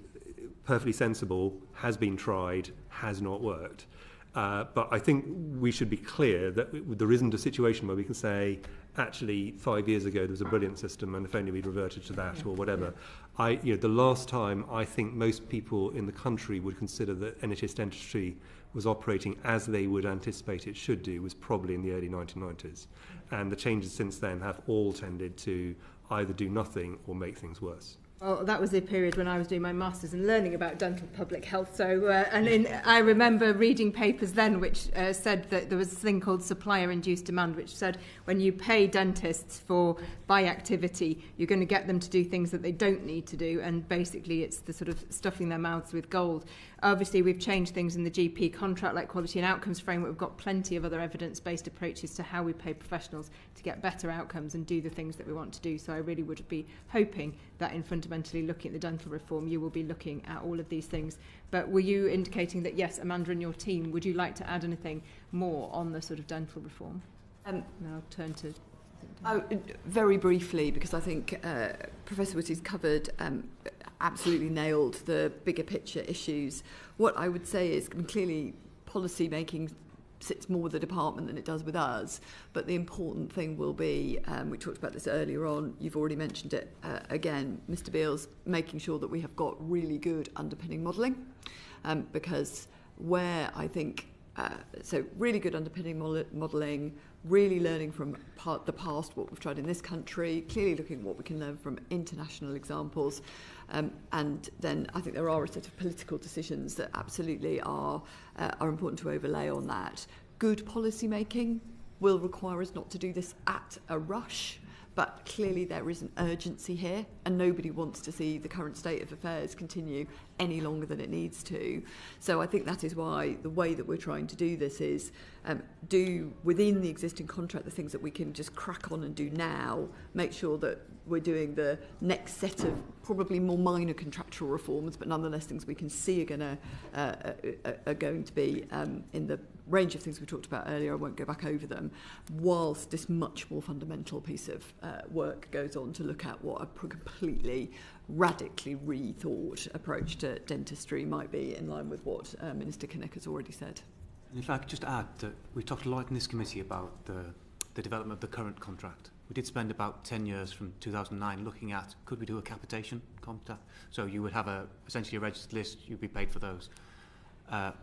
perfectly sensible, has been tried, has not worked. But I think we should be clear that there isn't a situation where we can say, actually, 5 years ago there was a brilliant system, and if only we'd reverted to that or whatever. The last time I think most people in the country would consider that NHS Dentistry was operating as they would anticipate it should do was probably in the early 1990s. And the changes since then have all tended to either do nothing or make things worse. Well, that was the period when I was doing my masters and learning about dental public health. So, I remember reading papers then which said that there was a thing called supplier-induced demand, which said when you pay dentists by activity, you're going to get them to do things that they don't need to do, and basically it's the sort of stuffing their mouths with gold. Obviously, we've changed things in the GP contract, like quality and outcomes framework. We've got plenty of other evidence-based approaches to how we pay professionals to get better outcomes and do the things that we want to do. So I really would be hoping that in fundamentally looking at the dental reform, you will be looking at all of these things. But were you indicating that, yes, Amanda and your team, would you like to add anything more on the sort of dental reform? And I'll turn to... very briefly, because I think Professor Whitty's covered, absolutely nailed the bigger picture issues. What I would say is, clearly policy making sits more with the department than it does with us, but the important thing will be, we talked about this earlier on, you've already mentioned it again, Mr. Beales, making sure that we have got really good underpinning modelling, because where I think, so really good underpinning modelling, really learning from the past, what we've tried in this country, clearly looking at what we can learn from international examples, and then I think there are a set of political decisions that absolutely are important to overlay on that. Good policy making will require us not to do this at a rush, but clearly there is an urgency here, and nobody wants to see the current state of affairs continue any longer than it needs to. So I think that is why the way that we're trying to do this is do within the existing contract the things that we can just crack on and do now, make sure that we're doing the next set of probably more minor contractual reforms, but nonetheless things we can see are going to be in the range of things we talked about earlier. I won't go back over them, whilst this much more fundamental piece of work goes on to look at what a completely radically rethought approach to dentistry might be, in line with what Minister Kinnock has already said. And if I could just add that we talked a lot in this committee about the development of the current contract. We did spend about 10 years from 2009 looking at, could we do a capitation contract? So you would have essentially a registered list, you'd be paid for those.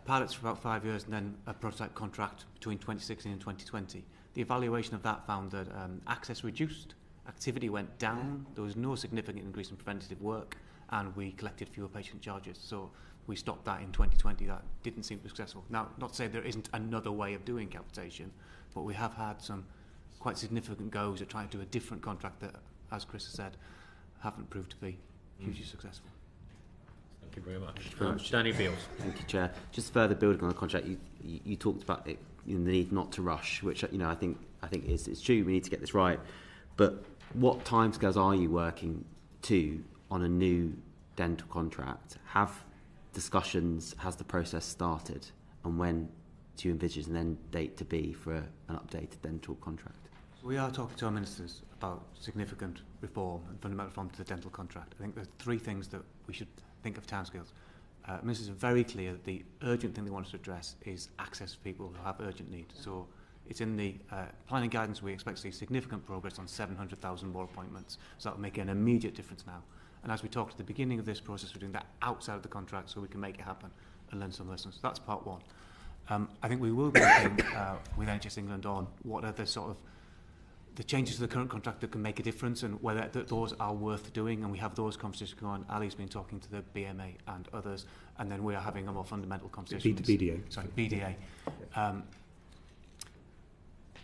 Pilots for about 5 years, and then a prototype contract between 2016 and 2020. The evaluation of that found that access reduced, activity went down, there was no significant increase in preventative work, and we collected fewer patient charges. So we stopped that in 2020. That didn't seem successful. Now, not to say there isn't another way of doing capitation, but we have had some quite significant goes at trying to do a different contract that, as Chris has said, haven't proved to be hugely successful. Thank you very much. Danny Beals. Thank you, Chair. Just further building on the contract, you talked about it, the need not to rush, which I think it's true. We need to get this right. But what timescales are you working to on a new dental contract? Have discussions? Has the process started? And when do you envisage an end date to be for an updated dental contract? We are talking to our ministers about significant reform and fundamental reform to the dental contract. I think there's three things that we should think of timescales. Ministers are very clear that the urgent thing they want us to address is access for people who have urgent needs. So it's in the planning guidance. We expect to see significant progress on 700,000 more appointments. So that will make an immediate difference now. And as we talked at the beginning of this process, we're doing that outside of the contract so we can make it happen and learn some lessons. That's part one. I think we will be looking with NHS England on what are the sort of the changes to the current contract that can make a difference and whether those are worth doing, and we have those conversations going on. Ali's been talking to the BMA and others, and then we are having a more fundamental conversation. BDA.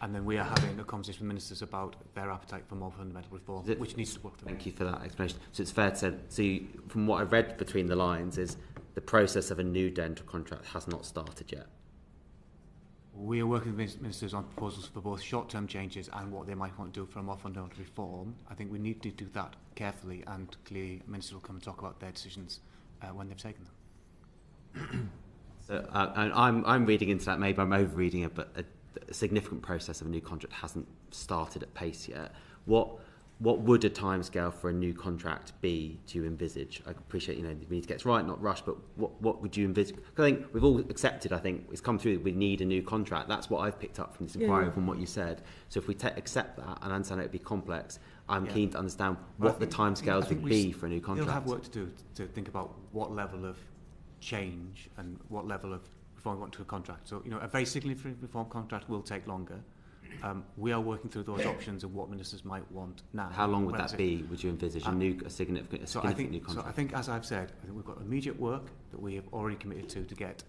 And then we are having a conversation with ministers about their appetite for more fundamental reform, which needs to work through. Thank you for that explanation. So it's fair to say, from what I've read between the lines, is the process of a new dental contract has not started yet. We are working with ministers on proposals for both short-term changes and what they might want to do for a more fundamental reform. I think we need to do that carefully, and clearly ministers will come and talk about their decisions when they've taken them. So, and I'm reading into that, maybe I'm over-reading it, but a significant process of a new contract hasn't started at pace yet. What would a timescale for a new contract be, do you envisage? I appreciate, we need to get it right, not rush, but what would you envisage? I think we've all accepted, it's come through that we need a new contract. That's what I've picked up from this inquiry, from what you said. So if we accept that and understand it would be complex, I'm keen to understand what the timescales would be for a new contract. We'll have work to do to think about what level of change and what level of reform we want to a contract. So, a very significant reform contract will take longer. We are working through those options of what ministers might want now. How long would that be, would you envisage, a significant new contract? So I think, as I've said, I think we've got immediate work that we have already committed to get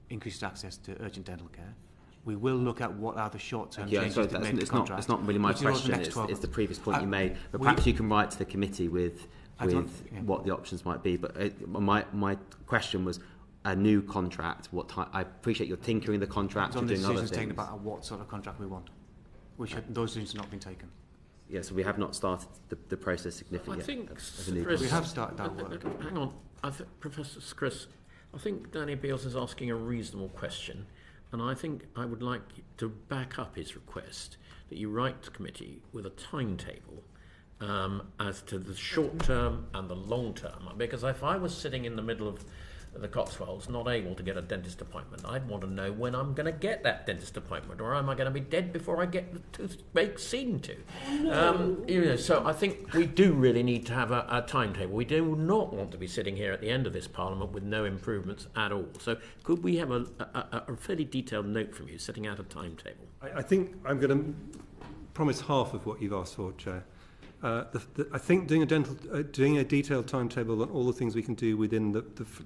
increased access to urgent dental care. We will look at what are the short-term changes that made the contract. It's not really my question, it's the previous point you made. But perhaps you can write to the committee with what the options might be. But my question was, a new contract, what time? I appreciate you're tinkering the contract and doing other things. Taken about what sort of contract we want, those decisions have not been taken. Yeah, so we have not started the process significantly. I think, Chris, we have started that work. Hang on, Professor Chris, I think Danny Beals is asking a reasonable question, and I think I would like to back up his request that you write to committee with a timetable as to the short term and the long term, because if I was sitting in the middle of the Cotswolds, not able to get a dentist appointment, I'd want to know when I'm going to get that dentist appointment, or am I going to be dead before I get the toothpaste seen to? So I think we do really need to have a timetable. We do not want to be sitting here at the end of this Parliament with no improvements at all. So could we have a fairly detailed note from you setting out a timetable? I think I'm going to promise half of what you've asked for, Chair. I think doing a detailed timetable on all the things we can do within the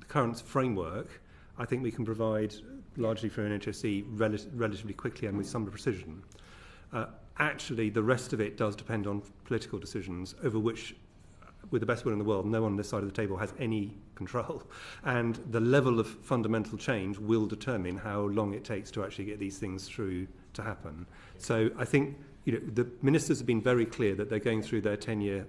current framework, I think we can provide largely for NHSE relatively quickly and with some precision. actually the rest of it does depend on political decisions over which, with the best will in the world, no one on this side of the table has any control. And the level of fundamental change will determine how long it takes to actually get these things through to happen. So I think the ministers have been very clear that they're going through their 10-year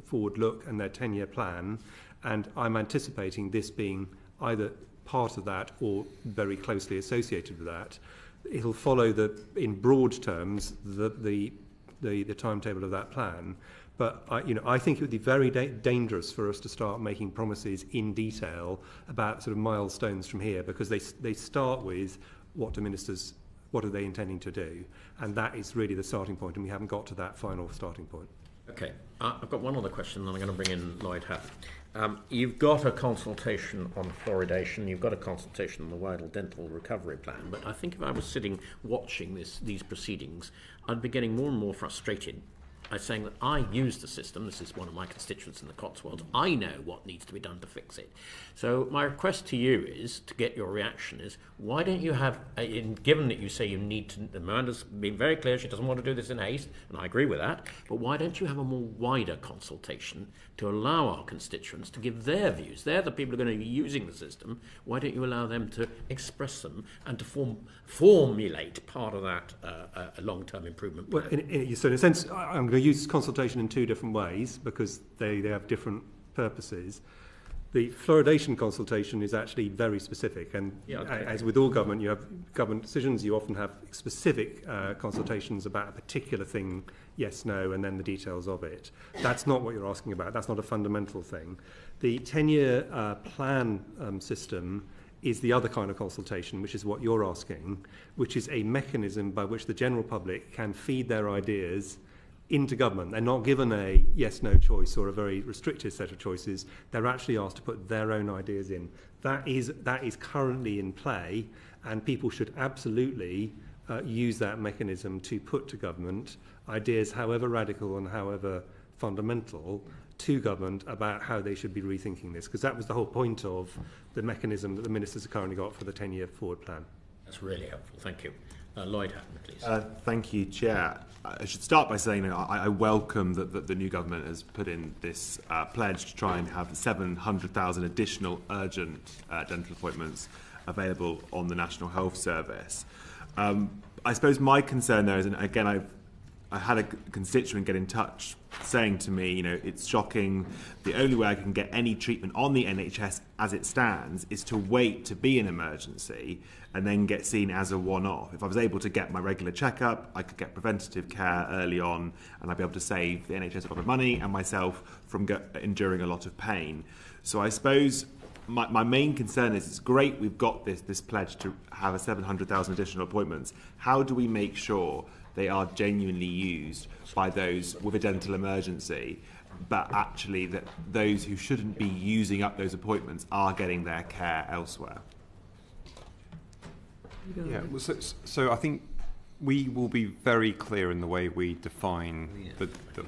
forward look and their 10-year plan, and I'm anticipating this being either part of that or very closely associated with that. It'll follow in broad terms, the timetable of that plan. But I think it would be very dangerous for us to start making promises in detail about sort of milestones from here, because they start with what are they intending to do, and that is really the starting point, and we haven't got to that final starting point. Okay, I've got one other question, and I'm going to bring in Lloyd Hatton. You've got a consultation on fluoridation, you've got a consultation on the Wider Dental Recovery Plan, but I think if I was sitting watching these proceedings, I'd be getting more and more frustrated by saying that I use the system. This is one of my constituents in the Cotswolds. I know what needs to be done to fix it. So my request to you is, to get your reaction, is why don't you have, given that you say you need to, Amanda's been very clear she doesn't want to do this in haste, and I agree with that, but why don't you have a more wider consultation to allow our constituents to give their views? They're the people who are going to be using the system. Why don't you allow them to express them and to formulate part of that long-term improvement plan? Well, so in a sense, I'm going to use consultation in two different ways because they have different purposes. The fluoridation consultation is actually very specific, and as with all government, you have government decisions, you often have specific consultations about a particular thing, yes, no, and then the details of it. That's not what you're asking about. That's not a fundamental thing. The 10-year plan system is the other kind of consultation, which is what you're asking, which is a mechanism by which the general public can feed their ideas into government. They're not given a yes-no choice or a very restricted set of choices. They're actually asked to put their own ideas in. That is currently in play, and people should absolutely use that mechanism to put to government ideas, however radical and however fundamental, to government about how they should be rethinking this, because that was the whole point of the mechanism that the ministers have currently got for the 10-year forward plan. That's really helpful. Thank you. Lloyd Hatton, please. Thank you, Chair. I should start by saying I welcome that the new government has put in this pledge to try and have 700,000 additional urgent dental appointments available on the National Health Service. I suppose my concern there is, and again, I had a constituent get in touch saying to me, it's shocking. The only way I can get any treatment on the NHS as it stands is to wait to be an emergency and then get seen as a one-off. If I was able to get my regular checkup, I could get preventative care early on, and I'd be able to save the NHS a lot of money and myself from enduring a lot of pain. So I suppose my main concern is, it's great we've got this pledge to have 700,000 additional appointments. How do we make sure they are genuinely used by those with a dental emergency, but actually that those who shouldn't be using up those appointments are getting their care elsewhere? Yeah, well, so I think we will be very clear in the way we define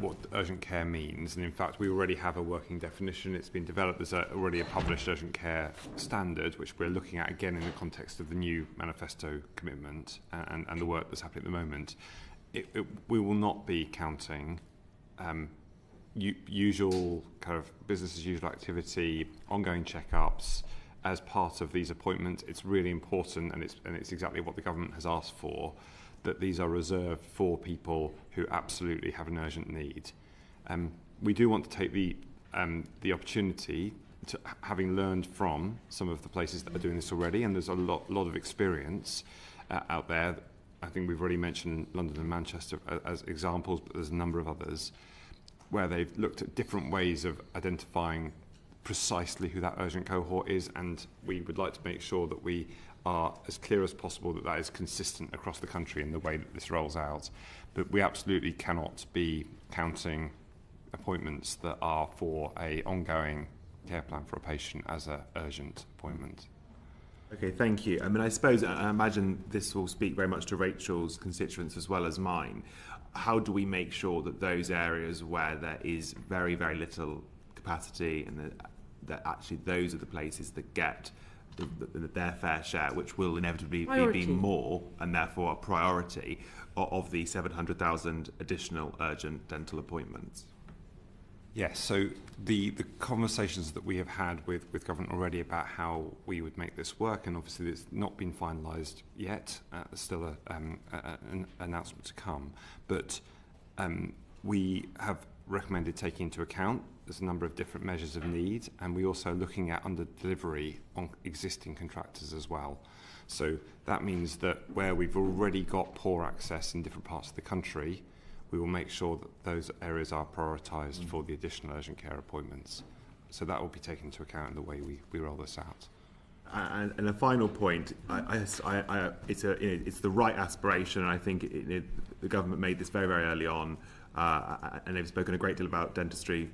what urgent care means, and in fact we already have a working definition. It's been developed. There's already a published urgent care standard, which we're looking at again in the context of the new manifesto commitment and the work that's happening at the moment. We will not be counting usual kind of business as usual activity, ongoing checkups as part of these appointments. It's really important, and it's exactly what the government has asked for, that these are reserved for people who absolutely have an urgent need. We do want to take the opportunity to, having learned from some of the places that are doing this already, and there's a lot of experience out there. I think we've already mentioned London and Manchester as examples, but there's a number of others where they've looked at different ways of identifying precisely who that urgent cohort is, and we would like to make sure that we are as clear as possible that that is consistent across the country in the way that this rolls out. But we absolutely cannot be counting appointments that are for an ongoing care plan for a patient as an urgent appointment. Okay, thank you. I mean, I suppose, I imagine this will speak very much to Rachel's constituents as well as mine. How do we make sure that those areas where there is very, very little capacity, and that actually those are the places that get their fair share, which will inevitably be more, and therefore a priority of the 700,000 additional urgent dental appointments? Yes, so the conversations that we have had with government already about how we would make this work, and obviously it's not been finalised yet, there's still an announcement to come, but we have recommended taking into account there's a number of different measures of need, and we're also looking at under delivery on existing contractors as well. So that means that where we've already got poor access in different parts of the country, we will make sure that those areas are prioritised for the additional urgent care appointments. So that will be taken into account in the way we roll this out. And a final point, it's the right aspiration, and I think the government made this very, very early on, and they've spoken a great deal about dentistry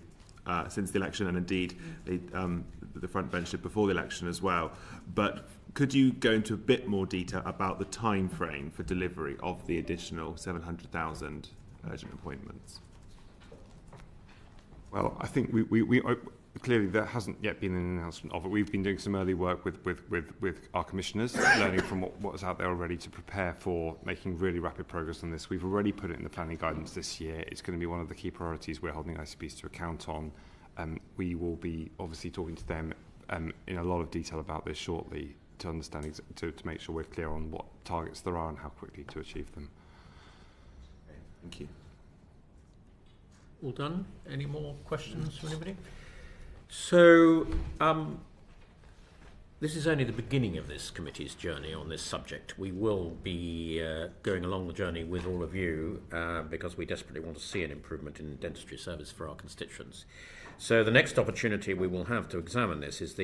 since the election, and indeed the front bench did before the election as well. But could you go into a bit more detail about the time frame for delivery of the additional 700,000 urgent appointments? Well, I think we clearly there hasn't yet been an announcement of it. We've been doing some early work with our commissioners, learning from what's out there already to prepare for making really rapid progress on this. We've already put it in the planning guidance this year. It's going to be one of the key priorities we're holding ICBs to account on. We will be obviously talking to them in a lot of detail about this shortly to understand to make sure we're clear on what targets there are and how quickly to achieve them. Thank you. All done? Any more questions from anybody? So, this is only the beginning of this committee's journey on this subject. We will be going along the journey with all of you because we desperately want to see an improvement in dentistry service for our constituents. So the next opportunity we will have to examine this is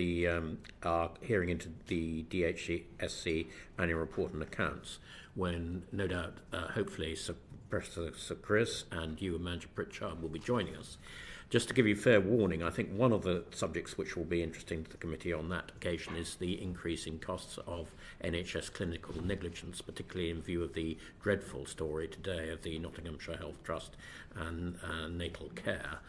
our hearing into the DHSC annual report and accounts, when no doubt, hopefully, Sir Chris and you and Manager Pritchard will be joining us. Just to give you fair warning, I think one of the subjects which will be interesting to the committee on that occasion is the increase in costs of NHS clinical negligence, particularly in view of the dreadful story today of the Nottinghamshire Health Trust and natal care.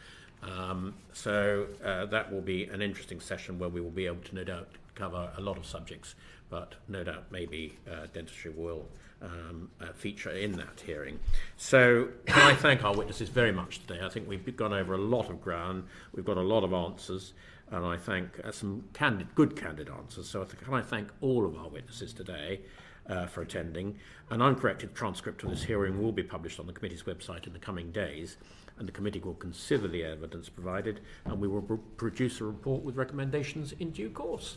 So that will be an interesting session where we will be able to no doubt cover a lot of subjects, but no doubt maybe dentistry will feature in that hearing. So can I thank our witnesses very much today. I think we've gone over a lot of ground, we've got a lot of answers, and I thank some good candid answers. So can I thank all of our witnesses today for attending. An uncorrected transcript of this hearing will be published on the committee's website in the coming days, and the committee will consider the evidence provided, and we will produce a report with recommendations in due course.